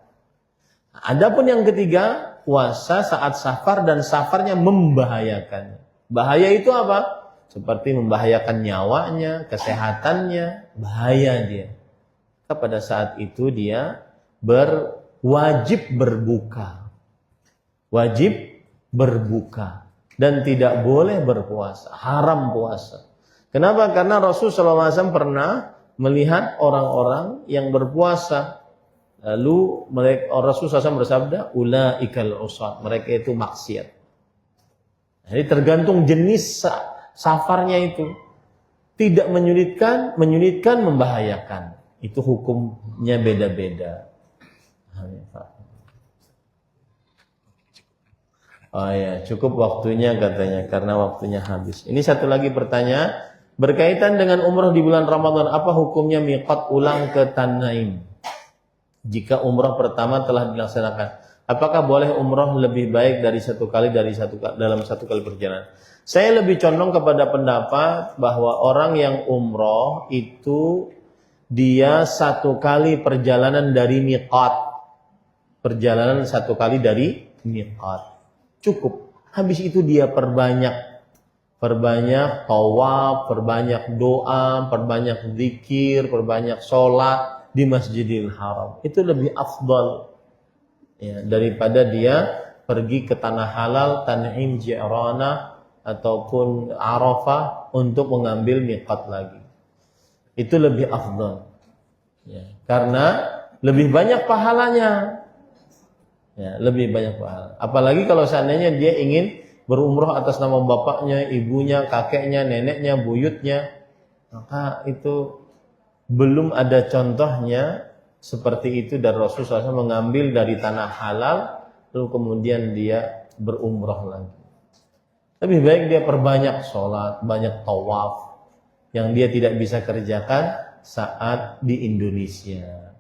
Adapun yang ketiga, puasa saat safar dan safarnya membahayakan. Bahaya itu apa? Seperti membahayakan nyawanya, kesehatannya, bahaya dia. Pada saat itu dia wajib berbuka. Wajib berbuka. Dan tidak boleh berpuasa. Haram puasa. Kenapa? Karena Rasulullah SAW pernah melihat orang-orang yang berpuasa. Lalu Rasulullah SAW bersabda, "Ulaikal usat." Mereka itu maksiat. Jadi tergantung jenis safarnya itu. Tidak menyulitkan, membahayakan. Itu hukumnya beda-beda. Oh ya, cukup waktunya katanya karena waktunya habis. Ini satu lagi pertanyaan berkaitan dengan umrah di bulan Ramadan. Apa hukumnya miqat ulang ke Tan'im? Jika umrah pertama telah dilaksanakan, apakah boleh umrah lebih baik dari dalam satu kali perjalanan? Saya lebih condong kepada pendapat bahwa orang yang umrah itu dia 1 kali perjalanan dari miqat. Perjalanan 1 kali dari miqat. Cukup. Habis itu dia perbanyak tawaf, perbanyak doa, perbanyak zikir, perbanyak sholat di Masjidil Haram. Itu lebih afdal ya, daripada dia pergi ke tanah halal, Tan'im, Ji'ranah ataupun Arafah untuk mengambil miqat lagi. Itu lebih afdal ya, karena lebih banyak pahalanya ya, lebih banyak pahala. Apalagi kalau seandainya dia ingin berumrah atas nama bapaknya, ibunya, kakeknya, neneknya, buyutnya, maka itu belum ada contohnya seperti itu dari Rasulullah SAW mengambil dari tanah halal lalu kemudian dia berumrah lagi. Lebih baik dia perbanyak sholat, banyak tawaf yang dia tidak bisa kerjakan saat di Indonesia.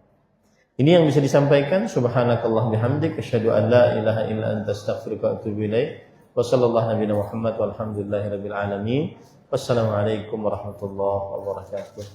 Ini yang bisa disampaikan. Subhanakallah bihamdik, asyhadu an la ilaha illa anta astaghfiruka wa atubu ilaik. Wa sallallahu nabiyana Muhammad walhamdulillahirabbil alamin. Wassalamualaikum warahmatullahi wabarakatuh.